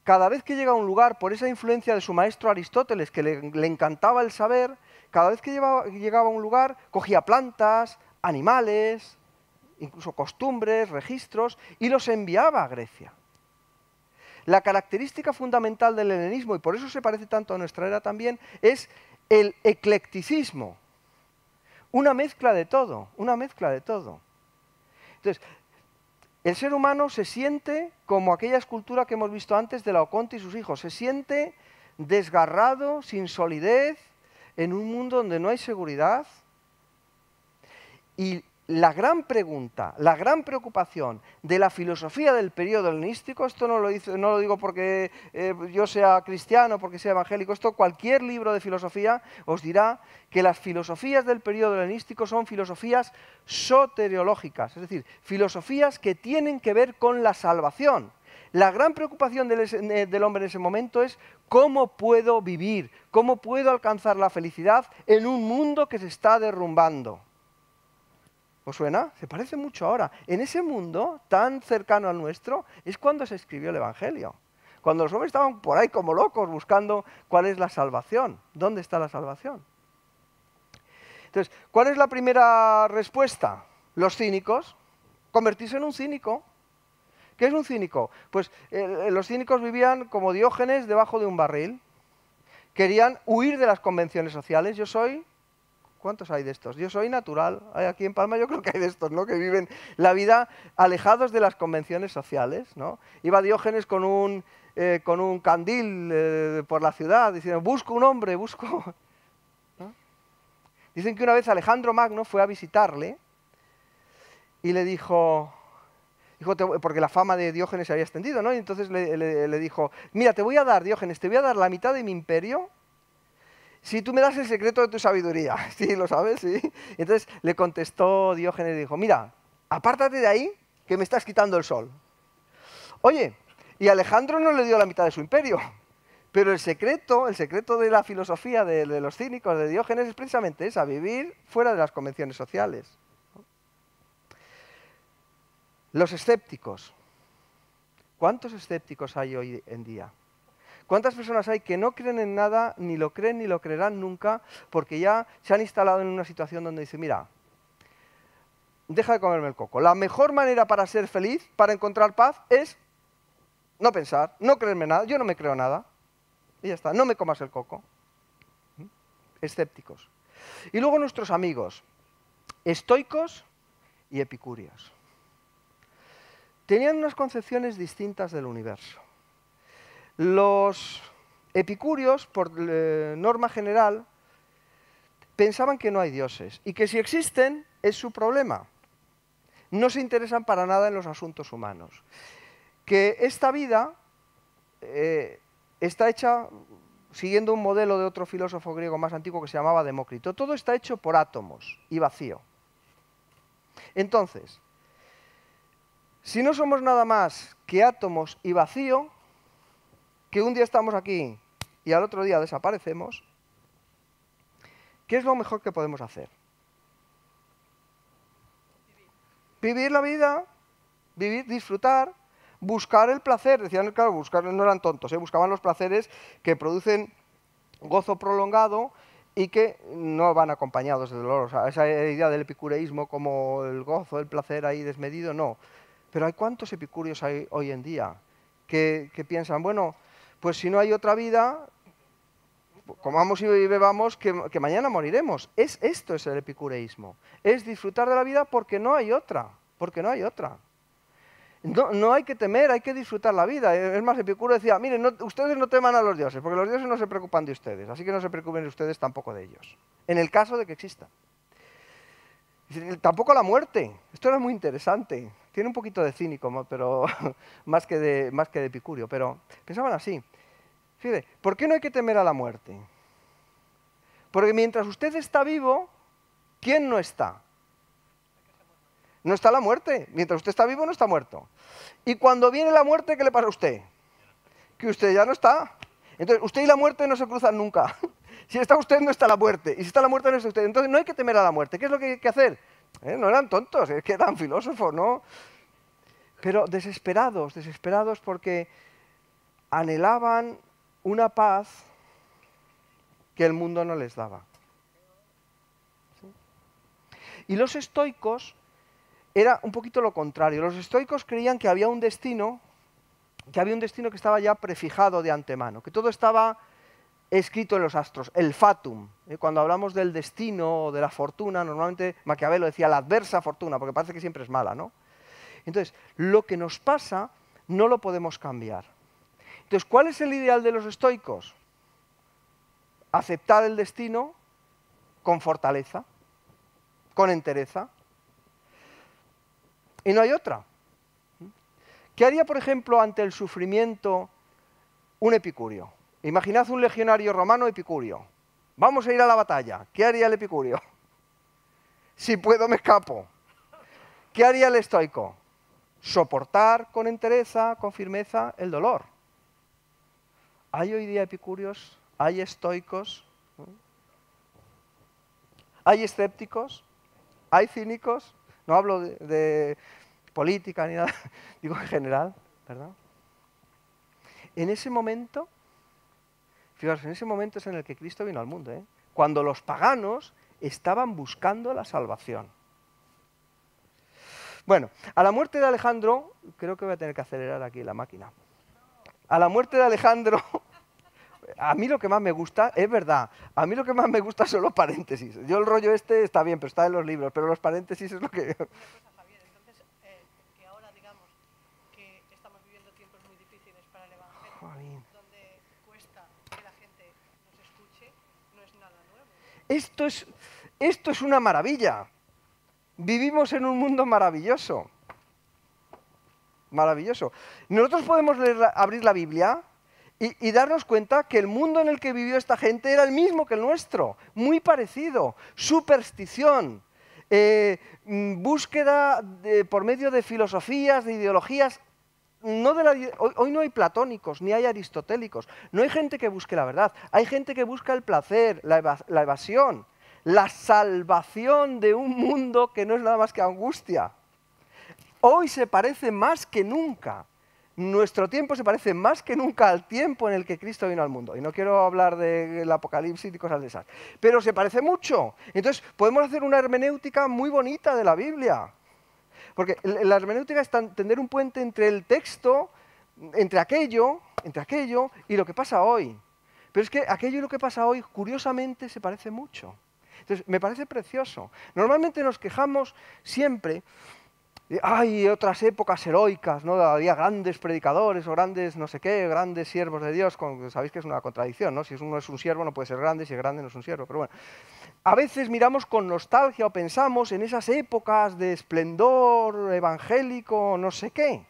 cada vez que llega a un lugar, por esa influencia de su maestro Aristóteles, que le encantaba el saber, cada vez que llegaba a un lugar, cogía plantas, animales, incluso costumbres, registros, y los enviaba a Grecia. La característica fundamental del helenismo, y por eso se parece tanto a nuestra era también, es el eclecticismo. Una mezcla de todo, una mezcla de todo. Entonces, el ser humano se siente como aquella escultura que hemos visto antes de Laoconte y sus hijos, se siente desgarrado, sin solidez, en un mundo donde no hay seguridad. Y la gran pregunta, la gran preocupación de la filosofía del periodo helenístico, esto no lo digo porque yo sea cristiano, porque sea evangélico, esto cualquier libro de filosofía os dirá que las filosofías del periodo helenístico son filosofías soteriológicas, es decir, filosofías que tienen que ver con la salvación. La gran preocupación del hombre en ese momento es cómo puedo vivir, cómo puedo alcanzar la felicidad en un mundo que se está derrumbando. ¿Os suena? Se parece mucho ahora. En ese mundo tan cercano al nuestro es cuando se escribió el Evangelio. Cuando los hombres estaban por ahí como locos buscando cuál es la salvación. ¿Dónde está la salvación? Entonces, ¿cuál es la primera respuesta? Los cínicos. Convertirse en un cínico. ¿Qué es un cínico? Pues los cínicos vivían como Diógenes debajo de un barril. Querían huir de las convenciones sociales. Yo soy... ¿Cuántos hay de estos? Yo soy natural. Hay aquí en Palma yo creo que hay de estos, ¿no? Que viven la vida alejados de las convenciones sociales, ¿no? Iba Diógenes con un candil por la ciudad diciendo, busco un hombre, busco... ¿no? Dicen que una vez Alejandro Magno fue a visitarle y le dijo, porque la fama de Diógenes se había extendido, ¿no? Y entonces le dijo, mira, te voy a dar, Diógenes, te voy a dar la mitad de mi imperio si tú me das el secreto de tu sabiduría. ¿Sí lo sabes? ¿Sí? Entonces le contestó Diógenes y dijo, mira, apártate de ahí que me estás quitando el sol. Oye, y Alejandro no le dio la mitad de su imperio, pero el secreto de la filosofía de los cínicos, de Diógenes, es precisamente esa, vivir fuera de las convenciones sociales. Los escépticos. ¿Cuántos escépticos hay hoy en día? ¿Cuántas personas hay que no creen en nada, ni lo creen ni lo creerán nunca, porque ya se han instalado en una situación donde dicen, mira, deja de comerme el coco. La mejor manera para ser feliz, para encontrar paz, es no pensar, no creerme nada, yo no me creo nada. Y ya está, no me comas el coco. Escépticos. Y luego nuestros amigos, estoicos y epicúreos. Tenían unas concepciones distintas del universo. Los epicúreos, por norma general, pensaban que no hay dioses y que si existen es su problema. No se interesan para nada en los asuntos humanos. Que esta vida está hecha siguiendo un modelo de otro filósofo griego más antiguo que se llamaba Demócrito. Todo está hecho por átomos y vacío. Entonces, si no somos nada más que átomos y vacío, que un día estamos aquí y al otro día desaparecemos, ¿qué es lo mejor que podemos hacer? Vivir la vida, vivir, disfrutar, buscar el placer. Decían, claro, buscar, no eran tontos, buscaban los placeres que producen gozo prolongado y que no van acompañados de dolor. O sea, esa idea del epicureísmo como el gozo, el placer ahí desmedido, no. Pero hay cuántos epicúreos hay hoy en día que piensan, bueno, pues si no hay otra vida, comamos y bebamos que mañana moriremos. Esto es el epicureísmo. Es disfrutar de la vida porque no hay otra. Porque no hay otra. No hay que temer, hay que disfrutar la vida. Es más, Epicuro decía, miren, ustedes no teman a los dioses, porque los dioses no se preocupan de ustedes, así que no se preocupen ustedes tampoco de ellos. En el caso de que existan. Tampoco la muerte. Esto era muy interesante. Tiene un poquito de cínico, pero más que de epicurio. Pero pensaban así. Fíjate, ¿por qué no hay que temer a la muerte? Porque mientras usted está vivo, ¿quién no está? No está la muerte. Mientras usted está vivo, no está muerto. Y cuando viene la muerte, ¿qué le pasa a usted? Que usted ya no está. Entonces, usted y la muerte no se cruzan nunca. Si está usted, no está la muerte. Y si está la muerte, no está usted. Entonces, no hay que temer a la muerte. ¿Qué es lo que hay que hacer? No eran tontos, es que eran filósofos, ¿no? Pero desesperados, desesperados porque anhelaban una paz que el mundo no les daba. ¿Sí? Y los estoicos era un poquito lo contrario. Los estoicos creían que había un destino que estaba ya prefijado de antemano, que todo estaba escrito en los astros, el fatum. Cuando hablamos del destino o de la fortuna, normalmente Maquiavelo decía la adversa fortuna, porque parece que siempre es mala, ¿no? Entonces, lo que nos pasa no lo podemos cambiar. Entonces, ¿cuál es el ideal de los estoicos? Aceptar el destino con fortaleza, con entereza. Y no hay otra. ¿Qué haría, por ejemplo, ante el sufrimiento un epicúreo? Imaginad un legionario romano epicúreo. Vamos a ir a la batalla. ¿Qué haría el epicúreo? Si puedo, me escapo. ¿Qué haría el estoico? Soportar con entereza, con firmeza, el dolor. ¿Hay hoy día epicúreos? ¿Hay estoicos? ¿Hay escépticos? ¿Hay cínicos? No hablo de política ni nada, digo en general, ¿verdad? En ese momento, fijaos, en ese momento es en el que Cristo vino al mundo, ¿eh? Cuando los paganos estaban buscando la salvación. Bueno, a la muerte de Alejandro, creo que voy a tener que acelerar aquí la máquina. A la muerte de Alejandro, a mí lo que más me gusta, es verdad, a mí lo que más me gusta son los paréntesis. Yo el rollo este está bien, pero está en los libros, pero los paréntesis es lo que... Esto es una maravilla. Vivimos en un mundo maravilloso. Maravilloso. Nosotros podemos abrir la Biblia y darnos cuenta que el mundo en el que vivió esta gente era el mismo que el nuestro. Muy parecido. Superstición. Búsqueda por medio de filosofías, de ideologías. Hoy no hay platónicos, ni hay aristotélicos. No hay gente que busque la verdad. Hay gente que busca el placer, la evasión, la salvación de un mundo que no es nada más que angustia. Hoy se parece más que nunca. Nuestro tiempo se parece más que nunca al tiempo en el que Cristo vino al mundo. Y no quiero hablar del Apocalipsis y cosas de esas. Pero se parece mucho. Entonces podemos hacer una hermenéutica muy bonita de la Biblia. Porque la hermenéutica es tender un puente entre el texto, entre aquello y lo que pasa hoy. Pero es que aquello y lo que pasa hoy, curiosamente, se parece mucho. Entonces, me parece precioso. Normalmente nos quejamos siempre, hay otras épocas heroicas, ¿no? Había grandes predicadores o grandes no sé qué, grandes siervos de Dios, sabéis que es una contradicción, ¿no? Si uno es un siervo no puede ser grande, si es grande no es un siervo, pero bueno. A veces miramos con nostalgia o pensamos en esas épocas de esplendor evangélico, no sé qué.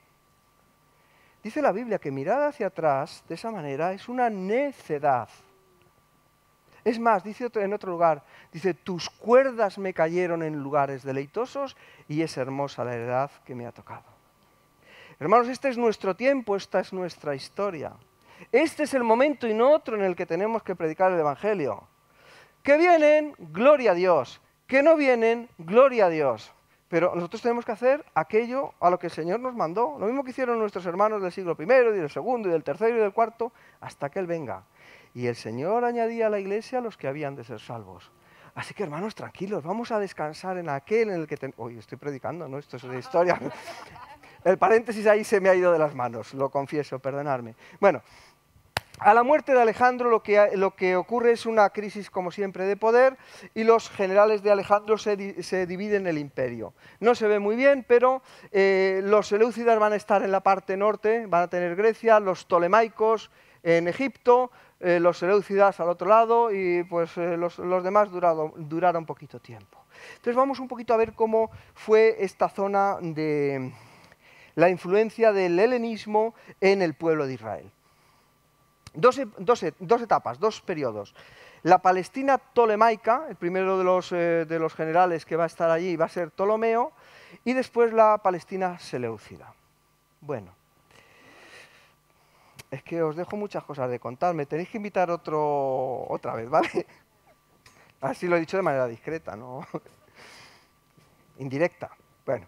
Dice la Biblia que mirar hacia atrás de esa manera es una necedad. Es más, dice en otro lugar, dice, tus cuerdas me cayeron en lugares deleitosos y es hermosa la heredad que me ha tocado. Hermanos, este es nuestro tiempo, esta es nuestra historia. Este es el momento y no otro en el que tenemos que predicar el Evangelio. Que vienen, gloria a Dios. Que no vienen, gloria a Dios. Pero nosotros tenemos que hacer aquello a lo que el Señor nos mandó. Lo mismo que hicieron nuestros hermanos del siglo I, y del segundo, y del tercero, y del cuarto, hasta que Él venga. Y el Señor añadía a la iglesia a los que habían de ser salvos. Así que, hermanos, tranquilos, vamos a descansar en aquel en el que... Uy, estoy predicando, ¿no? Esto es de historia. El paréntesis ahí se me ha ido de las manos, lo confieso, perdonadme. Bueno, a la muerte de Alejandro lo que ocurre es una crisis, como siempre, de poder, y los generales de Alejandro se dividen el imperio. No se ve muy bien, pero los seleucidas van a estar en la parte norte, van a tener Grecia, los ptolemaicos en Egipto, los seleucidas al otro lado, y pues los demás duraron poquito tiempo. Entonces vamos un poquito a ver cómo fue esta zona de la influencia del helenismo en el pueblo de Israel. Dos etapas, dos periodos. La Palestina ptolemaica, el primero de los generales que va a estar allí va a ser Ptolomeo, y después la Palestina seleucida. Bueno, es que os dejo muchas cosas de contar, me tenéis que invitar otra vez, ¿vale? Así lo he dicho de manera discreta, ¿no? Indirecta. Bueno.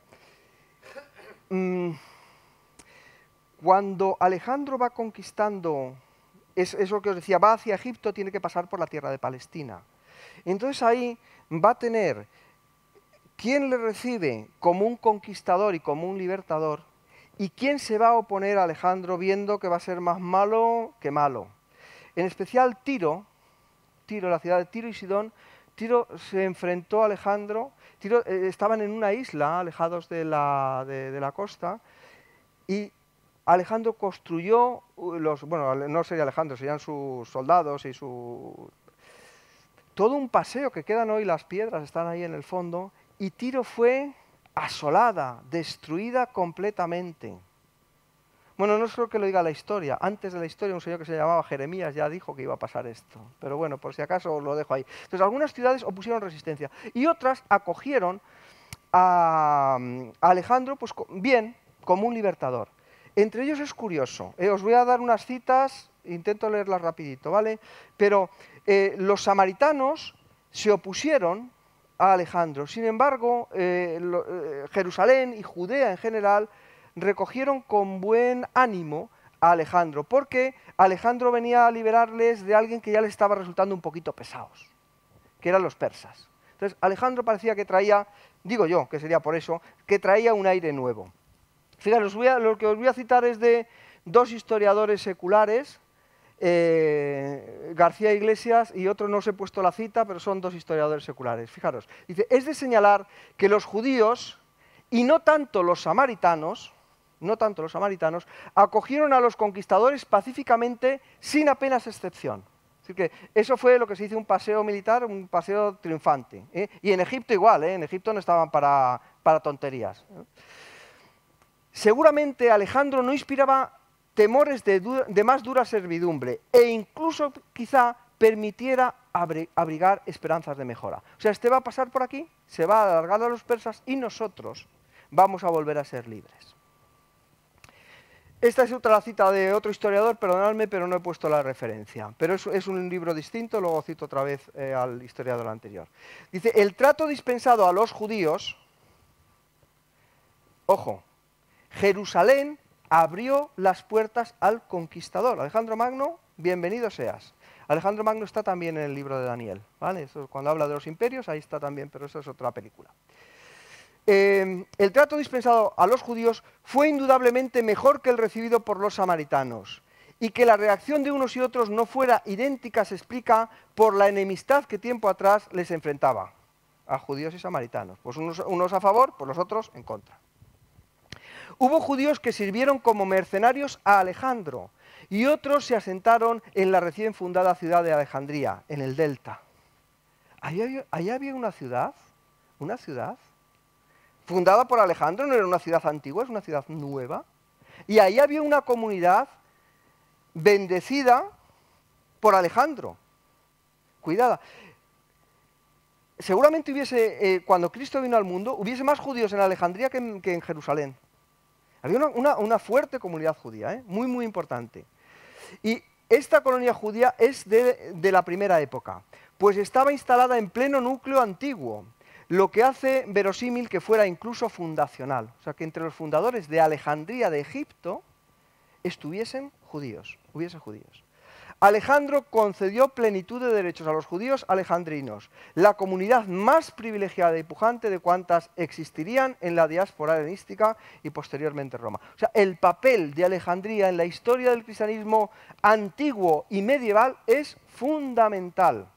Cuando Alejandro va conquistando, eso que os decía, va hacia Egipto, tiene que pasar por la tierra de Palestina. Entonces ahí va a tener quién le recibe como un conquistador y como un libertador, y quién se va a oponer a Alejandro viendo que va a ser más malo que malo. En especial Tiro, la ciudad de Tiro y Sidón, Tiro se enfrentó a Alejandro, estaban en una isla alejados de la costa, y Alejandro construyó, bueno, no sería Alejandro, serían sus soldados y todo un paseo que quedan hoy, las piedras están ahí en el fondo, y Tiro fue asolada, destruida completamente. Bueno, no es lo que lo diga la historia. Antes de la historia, un señor que se llamaba Jeremías ya dijo que iba a pasar esto. Pero bueno, por si acaso os lo dejo ahí. Entonces, algunas ciudades opusieron resistencia y otras acogieron a Alejandro, pues bien, como un libertador. Entre ellos es curioso. Os voy a dar unas citas, intento leerlas rapidito, ¿vale? Pero los samaritanos se opusieron a Alejandro. Sin embargo, Jerusalén y Judea en general recogieron con buen ánimo a Alejandro, porque Alejandro venía a liberarles de alguien que ya les estaba resultando un poquito pesados, que eran los persas. Entonces, Alejandro parecía que traía, digo yo, que sería por eso, que traía un aire nuevo. Fijaros, lo que os voy a citar es de dos historiadores seculares, García Iglesias y otro, no os he puesto la cita, pero son dos historiadores seculares. Fijaros, dice, es de señalar que los judíos, y no tanto los samaritanos, acogieron a los conquistadores pacíficamente sin apenas excepción. Así que eso fue lo que se dice un paseo militar, un paseo triunfante. Y en Egipto igual, en Egipto no estaban para tonterías. Seguramente Alejandro no inspiraba temores de más dura servidumbre e incluso quizá permitiera abrigar esperanzas de mejora. O sea, este va a pasar por aquí, se va a alargar a los persas y nosotros vamos a volver a ser libres. Esta es otra cita de otro historiador, perdonadme, pero no he puesto la referencia. Pero es un libro distinto, luego cito otra vez al historiador anterior. Dice, el trato dispensado a los judíos, ojo, Jerusalén abrió las puertas al conquistador. Alejandro Magno, bienvenido seas. Alejandro Magno está también en el libro de Daniel, ¿vale? Eso, cuando habla de los imperios, ahí está también, pero eso es otra película. El trato dispensado a los judíos fue indudablemente mejor que el recibido por los samaritanos, y que la reacción de unos y otros no fuera idéntica se explica por la enemistad que tiempo atrás les enfrentaba a judíos y samaritanos. Pues unos a favor, pues los otros en contra. Hubo judíos que sirvieron como mercenarios a Alejandro y otros se asentaron en la recién fundada ciudad de Alejandría, en el delta. Ahí había una ciudad fundada por Alejandro, no era una ciudad antigua, es una ciudad nueva. Y ahí había una comunidad bendecida por Alejandro. Cuidada. Seguramente hubiese, cuando Cristo vino al mundo, hubiese más judíos en Alejandría que en Jerusalén. Había una fuerte comunidad judía, muy, muy importante. Y esta colonia judía es de la primera época, pues estaba instalada en pleno núcleo antiguo, lo que hace verosímil que fuera incluso fundacional. O sea, que entre los fundadores de Alejandría de Egipto hubiesen judíos. Alejandro concedió plenitud de derechos a los judíos alejandrinos, la comunidad más privilegiada y pujante de cuantas existirían en la diáspora helenística y posteriormente Roma. O sea, el papel de Alejandría en la historia del cristianismo antiguo y medieval es fundamental.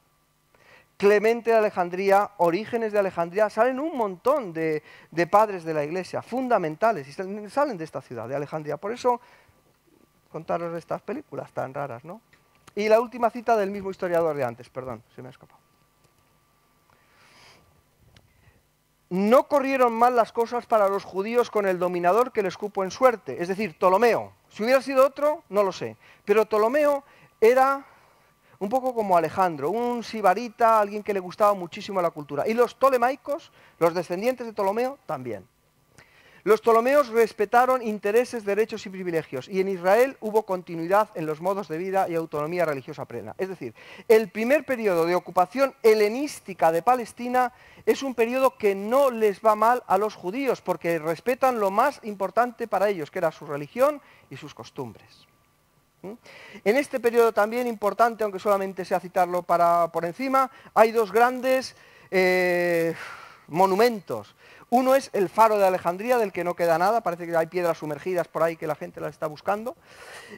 Clemente de Alejandría, Orígenes de Alejandría, salen un montón de padres de la Iglesia, fundamentales, y salen de esta ciudad, de Alejandría. Por eso, contaros estas películas tan raras, ¿no? Y la última cita del mismo historiador de antes, perdón, se me ha escapado. No corrieron mal las cosas para los judíos con el dominador que les cupo en suerte, es decir, Ptolomeo. Si hubiera sido otro, no lo sé. Pero Ptolomeo era un poco como Alejandro, un sibarita, alguien que le gustaba muchísimo la cultura. Y los ptolemaicos, los descendientes de Ptolomeo, también. Los Ptolomeos respetaron intereses, derechos y privilegios, y en Israel hubo continuidad en los modos de vida y autonomía religiosa plena. Es decir, el primer periodo de ocupación helenística de Palestina es un periodo que no les va mal a los judíos, porque respetan lo más importante para ellos, que era su religión y sus costumbres. En este periodo también importante, aunque solamente sea citarlo por encima, hay dos grandes monumentos. Uno es el Faro de Alejandría, del que no queda nada, parece que hay piedras sumergidas por ahí que la gente las está buscando,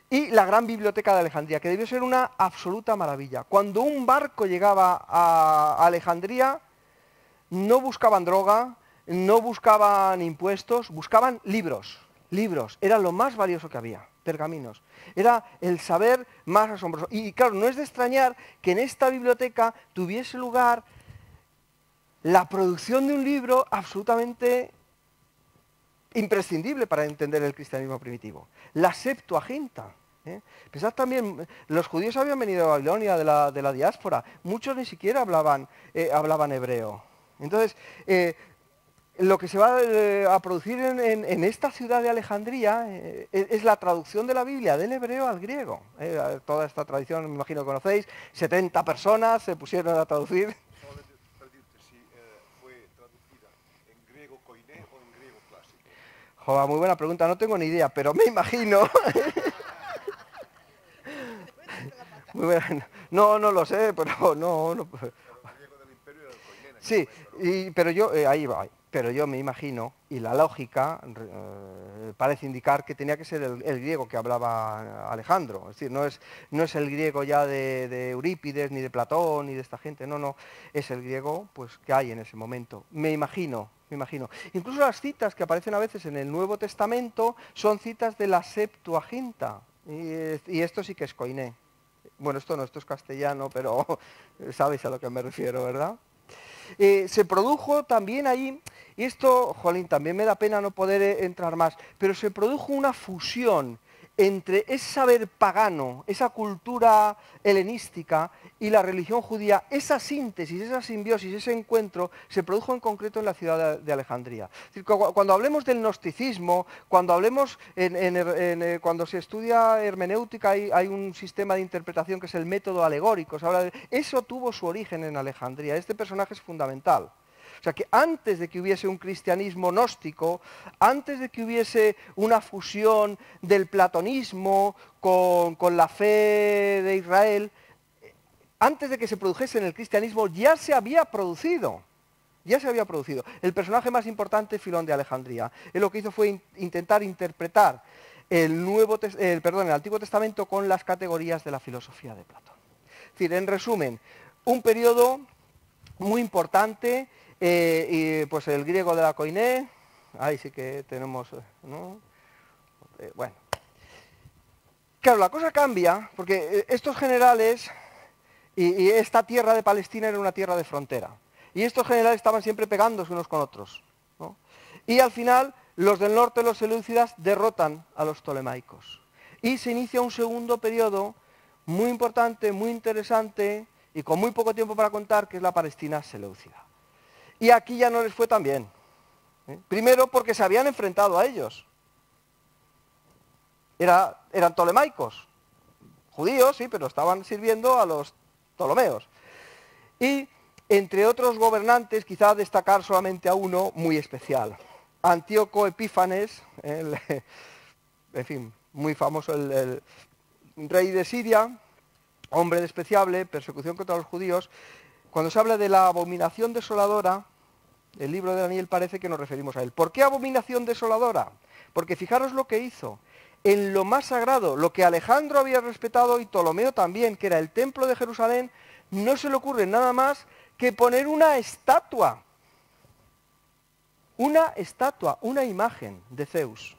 y la Gran Biblioteca de Alejandría, que debió ser una absoluta maravilla. Cuando un barco llegaba a Alejandría, no buscaban droga, no buscaban impuestos, buscaban libros. Libros, era lo más valioso que había, pergaminos. Era el saber más asombroso. Y claro, no es de extrañar que en esta biblioteca tuviese lugar la producción de un libro absolutamente imprescindible para entender el cristianismo primitivo, la Septuaginta. Pensad también, los judíos habían venido a Babilonia de la diáspora, muchos ni siquiera hablaban hebreo. Entonces, lo que se va a producir en esta ciudad de Alejandría es la traducción de la Biblia del hebreo al griego. Toda esta tradición, me imagino que conocéis, 70 personas se pusieron a traducir. Joder, muy buena pregunta, no tengo ni idea, pero me imagino. Muy buena. No lo sé, pero no. Sí, pero yo, ahí va, pero yo me imagino, y la lógica parece indicar que tenía que ser el griego que hablaba Alejandro. Es decir, no es el griego ya de Eurípides, ni de Platón, ni de esta gente, no, es el griego pues que hay en ese momento. Me imagino. Incluso las citas que aparecen a veces en el Nuevo Testamento son citas de la Septuaginta. Y esto sí que es koiné. Bueno, esto es castellano, pero sabéis a lo que me refiero, ¿verdad? Se produjo también ahí, y esto, jolín, también me da pena no poder entrar más, pero se produjo una fusión entre ese saber pagano, esa cultura helenística y la religión judía. Esa síntesis, esa simbiosis, ese encuentro se produjo en concreto en la ciudad de Alejandría. Es decir, cuando hablemos del gnosticismo, cuando hablemos cuando se estudia hermenéutica, hay un sistema de interpretación que es el método alegórico. Eso tuvo su origen en Alejandría. Este personaje es fundamental. O sea que antes de que hubiese un cristianismo gnóstico, antes de que hubiese una fusión del platonismo con la fe de Israel, antes de que se produjese en el cristianismo ya se había producido. El personaje más importante, Filón de Alejandría. Él lo que hizo fue intentar interpretar el Antiguo Testamento con las categorías de la filosofía de Platón. Es decir, en resumen, un periodo muy importante. Y pues el griego de la koiné, ahí sí que tenemos, ¿no? Bueno. Claro, la cosa cambia, porque estos generales, y esta tierra de Palestina era una tierra de frontera, y estos generales estaban siempre pegándose unos con otros, ¿no? Y al final, los del norte, los seleucidas, derrotan a los ptolemaicos. Y se inicia un segundo periodo muy importante, muy interesante, y con muy poco tiempo para contar, que es la Palestina seleucida. Y aquí ya no les fue tan bien. Primero porque se habían enfrentado a ellos. Eran ptolemaicos. Judíos, sí, pero estaban sirviendo a los ptolomeos. Y entre otros gobernantes, quizá destacar solamente a uno muy especial. Antíoco Epífanes, en fin, muy famoso, el rey de Siria, hombre despreciable, persecución contra los judíos. Cuando se habla de la abominación desoladora, el libro de Daniel parece que nos referimos a él. ¿Por qué abominación desoladora? Porque fijaros lo que hizo. En lo más sagrado, lo que Alejandro había respetado y Ptolomeo también, que era el templo de Jerusalén, no se le ocurre nada más que poner una estatua. Una imagen de Zeus.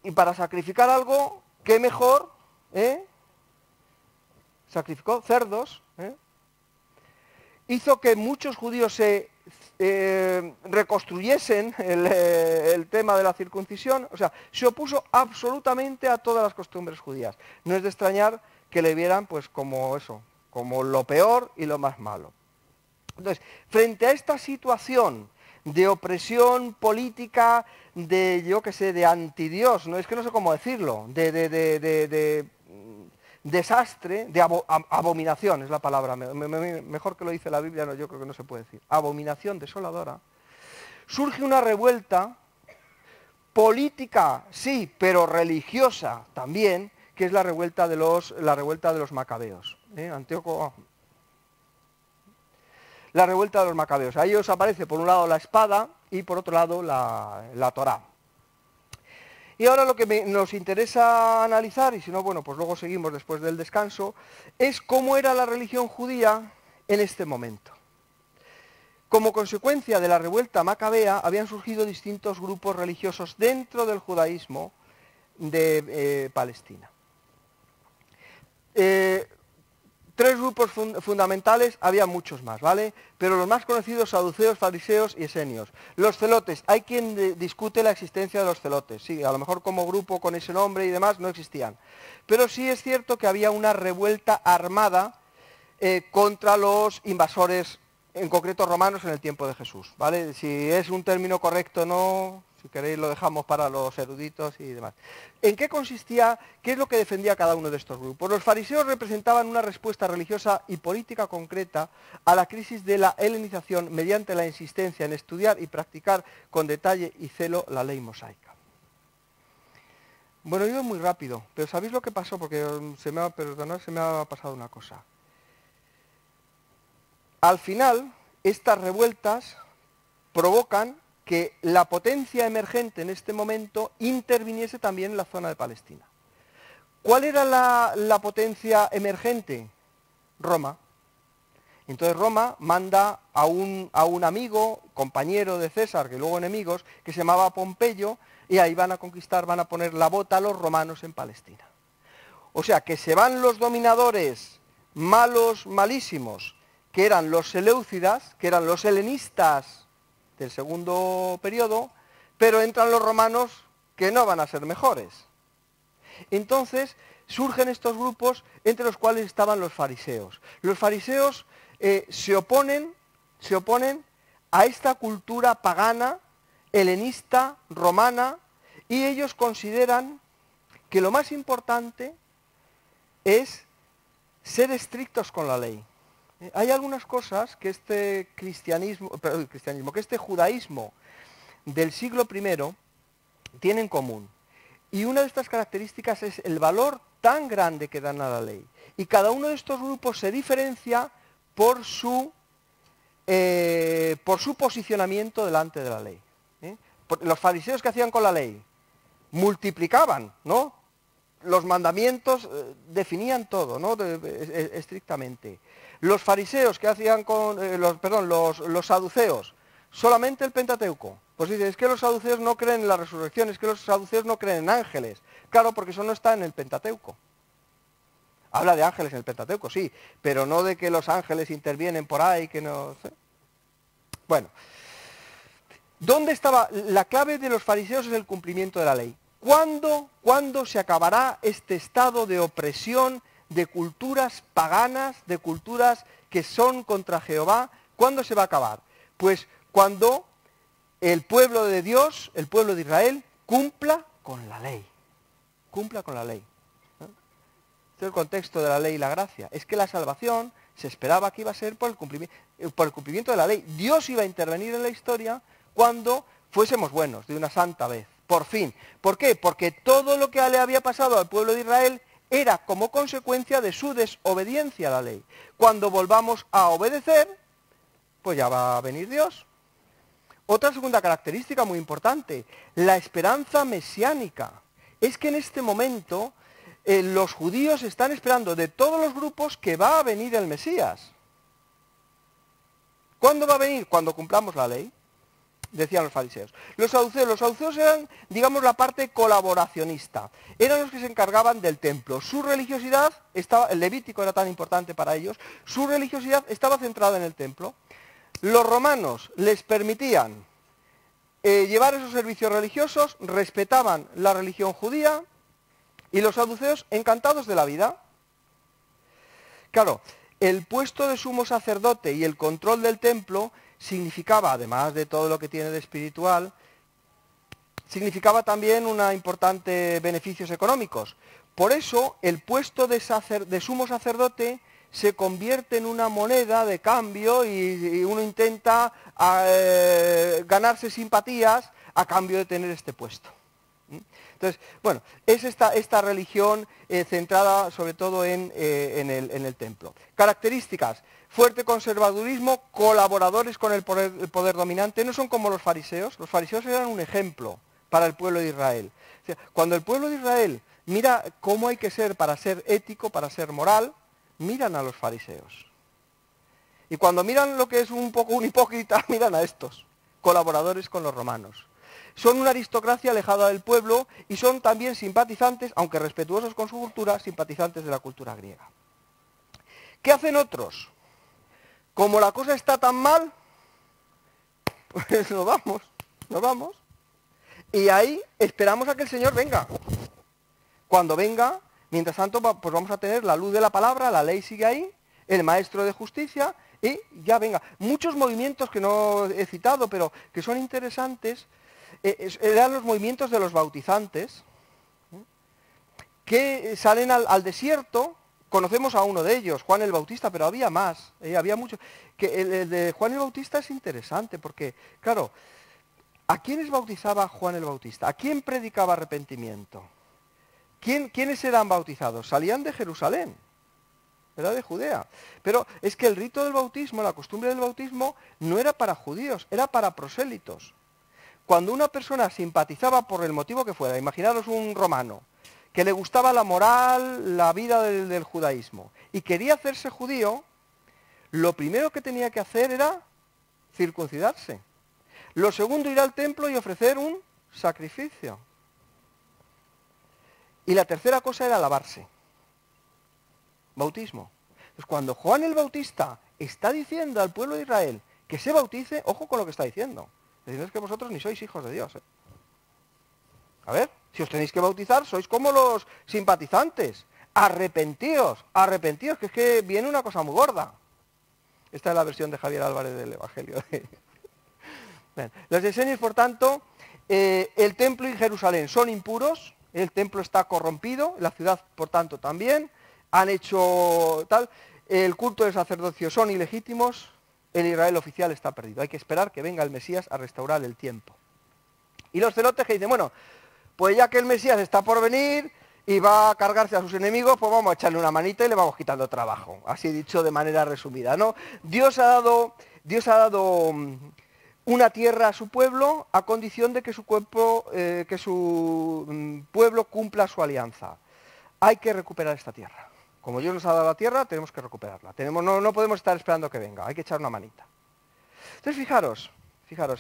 Y para sacrificar algo, ¿qué mejor? Sacrificó cerdos, hizo que muchos judíos se reconstruyesen el tema de la circuncisión, o sea, se opuso absolutamente a todas las costumbres judías. No es de extrañar que le vieran pues como eso, como lo peor y lo más malo. Entonces, frente a esta situación de opresión política, de, yo qué sé, de antidios, no es que no sé cómo decirlo, de desastre, de abominación, es la palabra, mejor que lo dice la Biblia, no, yo creo que no se puede decir, abominación desoladora, surge una revuelta política, sí, pero religiosa también, que es la revuelta de los macabeos. Antíoco... La revuelta de los macabeos. Ahí os aparece por un lado la espada y por otro lado la Torá. Y ahora lo que nos interesa analizar, y si no, bueno, pues luego seguimos después del descanso, es cómo era la religión judía en este momento. Como consecuencia de la revuelta macabea, habían surgido distintos grupos religiosos dentro del judaísmo de Palestina. Tres grupos fundamentales, había muchos más, ¿vale? Pero los más conocidos, saduceos, fariseos y esenios. Los celotes, hay quien discute la existencia de los celotes, sí, a lo mejor como grupo con ese nombre y demás no existían. Pero sí es cierto que había una revuelta armada contra los invasores, en concreto romanos, en el tiempo de Jesús, ¿vale? Si es un término correcto o no, si queréis lo dejamos para los eruditos y demás. ¿En qué consistía, qué es lo que defendía cada uno de estos grupos? Los fariseos representaban una respuesta religiosa y política concreta a la crisis de la helenización mediante la insistencia en estudiar y practicar con detalle y celo la ley mosaica. Bueno, he ido muy rápido, pero ¿sabéis lo que pasó? Porque se me ha pasado una cosa. Al final, estas revueltas provocan que la potencia emergente en este momento interviniese también en la zona de Palestina. ¿Cuál era la potencia emergente? Roma. Entonces Roma manda a un amigo, compañero de César, que luego enemigos, que se llamaba Pompeyo, y ahí van a conquistar, van a poner la bota a los romanos en Palestina. O sea, que se van los dominadores malos, malísimos, que eran los seleucidas, que eran los helenistas del segundo periodo, pero entran los romanos que no van a ser mejores. Entonces surgen estos grupos entre los cuales estaban los fariseos. Los fariseos se oponen a esta cultura pagana, helenista, romana, y ellos consideran que lo más importante es ser estrictos con la ley. Hay algunas cosas que este que este judaísmo del siglo I tiene en común. Y una de estas características es el valor tan grande que dan a la ley. Y cada uno de estos grupos se diferencia por su posicionamiento delante de la ley. Los fariseos, ¿qué hacían con la ley? Multiplicaban, ¿no? Los mandamientos definían todo, ¿no? Estrictamente. Los fariseos, ¿qué hacían con los saduceos? Solamente el Pentateuco. Pues dicen, es que los saduceos no creen en la resurrección, es que los saduceos no creen en ángeles. Claro, porque eso no está en el Pentateuco. Habla de ángeles en el Pentateuco, sí, pero no de que los ángeles intervienen por ahí, que no sé. Bueno, ¿dónde estaba? La clave de los fariseos es el cumplimiento de la ley. ¿Cuándo se acabará este estado de opresión de culturas paganas, de culturas que son contra Jehová? ¿Cuándo se va a acabar? Pues cuando el pueblo de Dios, el pueblo de Israel, cumpla con la ley. Cumpla con la ley. Este es el contexto de la ley y la gracia. Es que la salvación se esperaba que iba a ser por el cumplimiento de la ley. Dios iba a intervenir en la historia cuando fuésemos buenos, de una santa vez. Por fin. ¿Por qué? Porque todo lo que le había pasado al pueblo de Israel era como consecuencia de su desobediencia a la ley. Cuando volvamos a obedecer, pues ya va a venir Dios. Otra segunda característica muy importante, la esperanza mesiánica. Es que en este momento los judíos están esperando de todos los grupos que va a venir el Mesías. ¿Cuándo va a venir? Cuando cumplamos la ley, decían los fariseos. Los saduceos eran, digamos, la parte colaboracionista. Eran los que se encargaban del templo. Su religiosidad, el Levítico era tan importante para ellos, su religiosidad estaba centrada en el templo. Los romanos les permitían llevar esos servicios religiosos, respetaban la religión judía, y los saduceos encantados de la vida. Claro, el puesto de sumo sacerdote y el control del templo significaba, además de todo lo que tiene de espiritual, significaba también una importante beneficios económicos. Por eso el puesto de sumo sacerdote se convierte en una moneda de cambio y uno intenta ganarse simpatías a cambio de tener este puesto. Entonces, bueno, es esta religión centrada sobre todo en el templo. Características: fuerte conservadurismo, colaboradores con el poder dominante, no son como los fariseos eran un ejemplo para el pueblo de Israel. O sea, cuando el pueblo de Israel mira cómo hay que ser para ser ético, para ser moral, miran a los fariseos. Y cuando miran lo que es un poco un hipócrita, miran a estos, colaboradores con los romanos. Son una aristocracia alejada del pueblo y son también simpatizantes, aunque respetuosos con su cultura, simpatizantes de la cultura griega. ¿Qué hacen otros? Como la cosa está tan mal, pues nos vamos. Y ahí esperamos a que el Señor venga. Cuando venga, mientras tanto, pues vamos a tener la luz de la palabra, la ley sigue ahí, el maestro de justicia, y ya venga. Muchos movimientos que no he citado, pero que son interesantes, eran los movimientos de los bautizantes, que salen al desierto. Conocemos a uno de ellos, Juan el Bautista, pero había más, había muchos. El de Juan el Bautista es interesante, porque, claro, ¿a quiénes bautizaba Juan el Bautista? ¿A quién predicaba arrepentimiento? ¿Quiénes eran bautizados? Salían de Jerusalén, ¿verdad? De Judea. Pero es que el rito del bautismo, la costumbre del bautismo, no era para judíos, era para prosélitos. Cuando una persona simpatizaba por el motivo que fuera, imaginaros un romano, que le gustaba la moral, la vida del judaísmo, y quería hacerse judío, lo primero que tenía que hacer era circuncidarse. Lo segundo, ir al templo y ofrecer un sacrificio. Y la tercera cosa era lavarse. Bautismo. Entonces, cuando Juan el Bautista está diciendo al pueblo de Israel que se bautice, ojo con lo que está diciendo. Diciendo que vosotros ni sois hijos de Dios. A ver, si os tenéis que bautizar, sois como los simpatizantes. Arrepentíos, que es que viene una cosa muy gorda. Esta es la versión de Javier Álvarez del Evangelio. Bien. Los esenios, por tanto, el templo y Jerusalén son impuros, el templo está corrompido, la ciudad, por tanto, también, han hecho tal, el culto del sacerdocio son ilegítimos, el Israel oficial está perdido. Hay que esperar que venga el Mesías a restaurar el tiempo. Y los celotes que dicen, bueno, pues ya que el Mesías está por venir y va a cargarse a sus enemigos, pues vamos a echarle una manita y le vamos quitando trabajo. Así dicho de manera resumida, ¿no? Dios ha dado una tierra a su pueblo a condición de que su pueblo cumpla su alianza. Hay que recuperar esta tierra. Como Dios nos ha dado la tierra, tenemos que recuperarla. No podemos estar esperando que venga, hay que echar una manita. Entonces fijaros,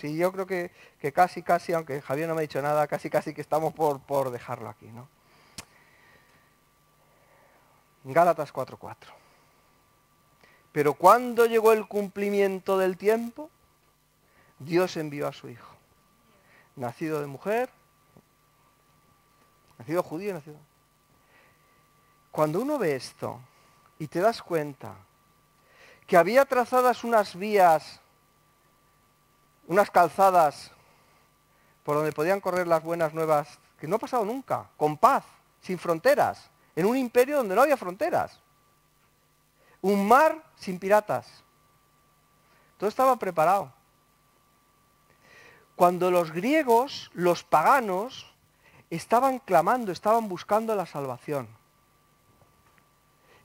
y yo creo que casi, aunque Javier no me ha dicho nada, casi que estamos por dejarlo aquí, ¿no? Gálatas 4:4. Pero cuando llegó el cumplimiento del tiempo, Dios envió a su Hijo, nacido de mujer, nacido judío, nacido... Cuando uno ve esto y te das cuenta que había trazadas unas vías, unas calzadas por donde podían correr las buenas nuevas, que no ha pasado nunca, con paz, sin fronteras, en un imperio donde no había fronteras, un mar sin piratas, todo estaba preparado. Cuando los griegos, los paganos, estaban clamando, estaban buscando la salvación.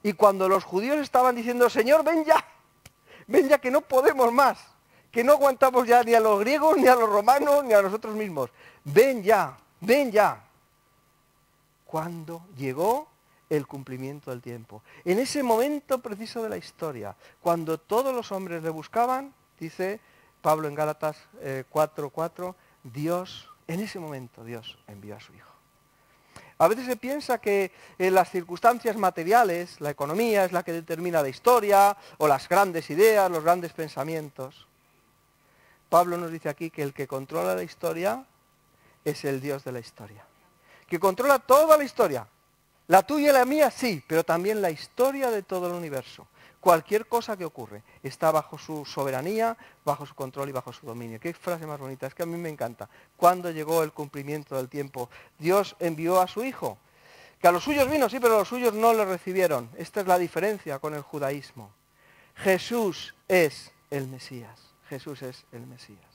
Y cuando los judíos estaban diciendo, Señor, ven ya que no podemos más, que no aguantamos ya ni a los griegos, ni a los romanos, ni a nosotros mismos. Ven ya. Cuando llegó el cumplimiento del tiempo. En ese momento preciso de la historia, cuando todos los hombres le buscaban, dice Pablo en Gálatas 4:4, en ese momento Dios envió a su Hijo. A veces se piensa que las circunstancias materiales, la economía es la que determina la historia, o las grandes ideas, los grandes pensamientos. Pablo nos dice aquí que el que controla la historia es el Dios de la historia. Que controla toda la historia. La tuya y la mía sí, pero también la historia de todo el universo. Cualquier cosa que ocurre está bajo su soberanía, bajo su control y bajo su dominio. Qué frase más bonita, es que a mí me encanta. Cuando llegó el cumplimiento del tiempo, Dios envió a su Hijo, que a los suyos vino, sí, pero los suyos no le recibieron. Esta es la diferencia con el judaísmo. Jesús es el Mesías. Jesús es el Mesías.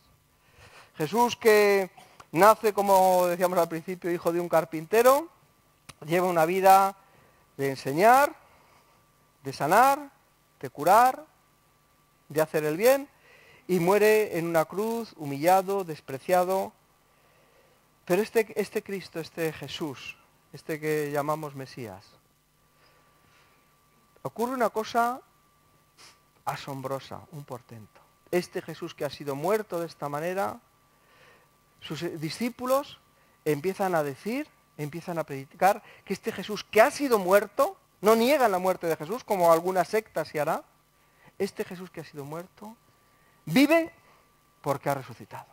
Jesús que nace, como decíamos al principio, hijo de un carpintero, lleva una vida de enseñar, de sanar, de curar, de hacer el bien, y muere en una cruz, humillado, despreciado. Pero este Cristo, este Jesús, este que llamamos Mesías, ocurre una cosa asombrosa, un portento. Este Jesús que ha sido muerto de esta manera, sus discípulos empiezan a decir, empiezan a predicar que este Jesús que ha sido muerto, no niegan la muerte de Jesús como alguna secta se hará, este Jesús que ha sido muerto vive porque ha resucitado.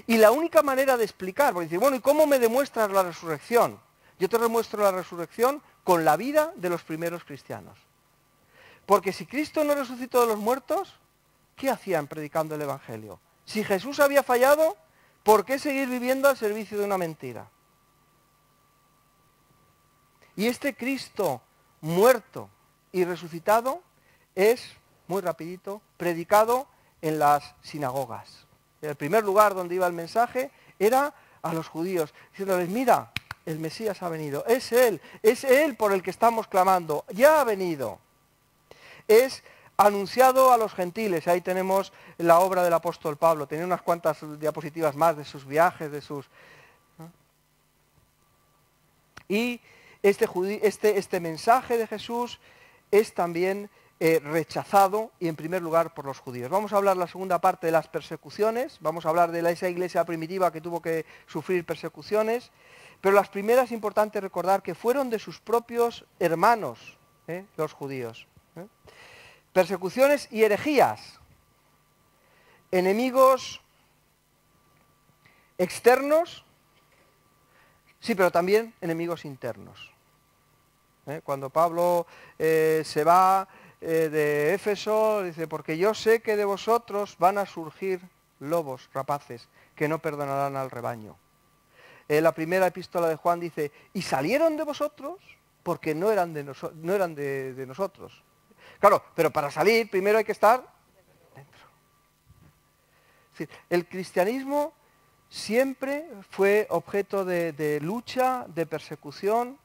Y la única manera de explicar, porque dice, bueno, ¿y cómo me demuestras la resurrección? Yo te demuestro la resurrección con la vida de los primeros cristianos. Porque si Cristo no resucitó de los muertos, ¿qué hacían predicando el Evangelio? Si Jesús había fallado, ¿por qué seguir viviendo al servicio de una mentira? Y este Cristo muerto y resucitado es, muy rapidito, predicado en las sinagogas. El primer lugar donde iba el mensaje era a los judíos, diciéndoles, mira, el Mesías ha venido, es Él por el que estamos clamando, ya ha venido. Es anunciado a los gentiles, ahí tenemos la obra del apóstol Pablo, tenía unas cuantas diapositivas más de sus viajes, de sus... ¿no? Y este mensaje de Jesús es también rechazado, y en primer lugar por los judíos. Vamos a hablar la segunda parte de las persecuciones, vamos a hablar de esa iglesia primitiva que tuvo que sufrir persecuciones, pero las primeras es importante recordar que fueron de sus propios hermanos, los judíos. Persecuciones y herejías, enemigos externos, sí, pero también enemigos internos. Cuando Pablo se va de Éfeso, dice, porque yo sé que de vosotros van a surgir lobos rapaces que no perdonarán al rebaño. La primera epístola de Juan dice, y salieron de vosotros porque no eran de nosotros. Claro, pero para salir primero hay que estar dentro. Es decir, el cristianismo siempre fue objeto de lucha, de persecución,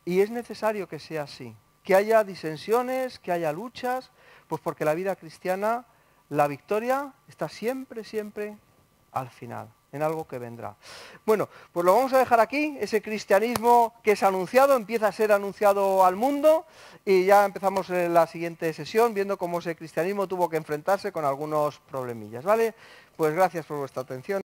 y es necesario que sea así. Que haya disensiones, que haya luchas, pues porque la vida cristiana, la victoria está siempre, siempre al final, en algo que vendrá. Bueno, pues lo vamos a dejar aquí, ese cristianismo que es anunciado, empieza a ser anunciado al mundo, y ya empezamos en la siguiente sesión, viendo cómo ese cristianismo tuvo que enfrentarse con algunos problemillas, ¿vale? Pues gracias por vuestra atención.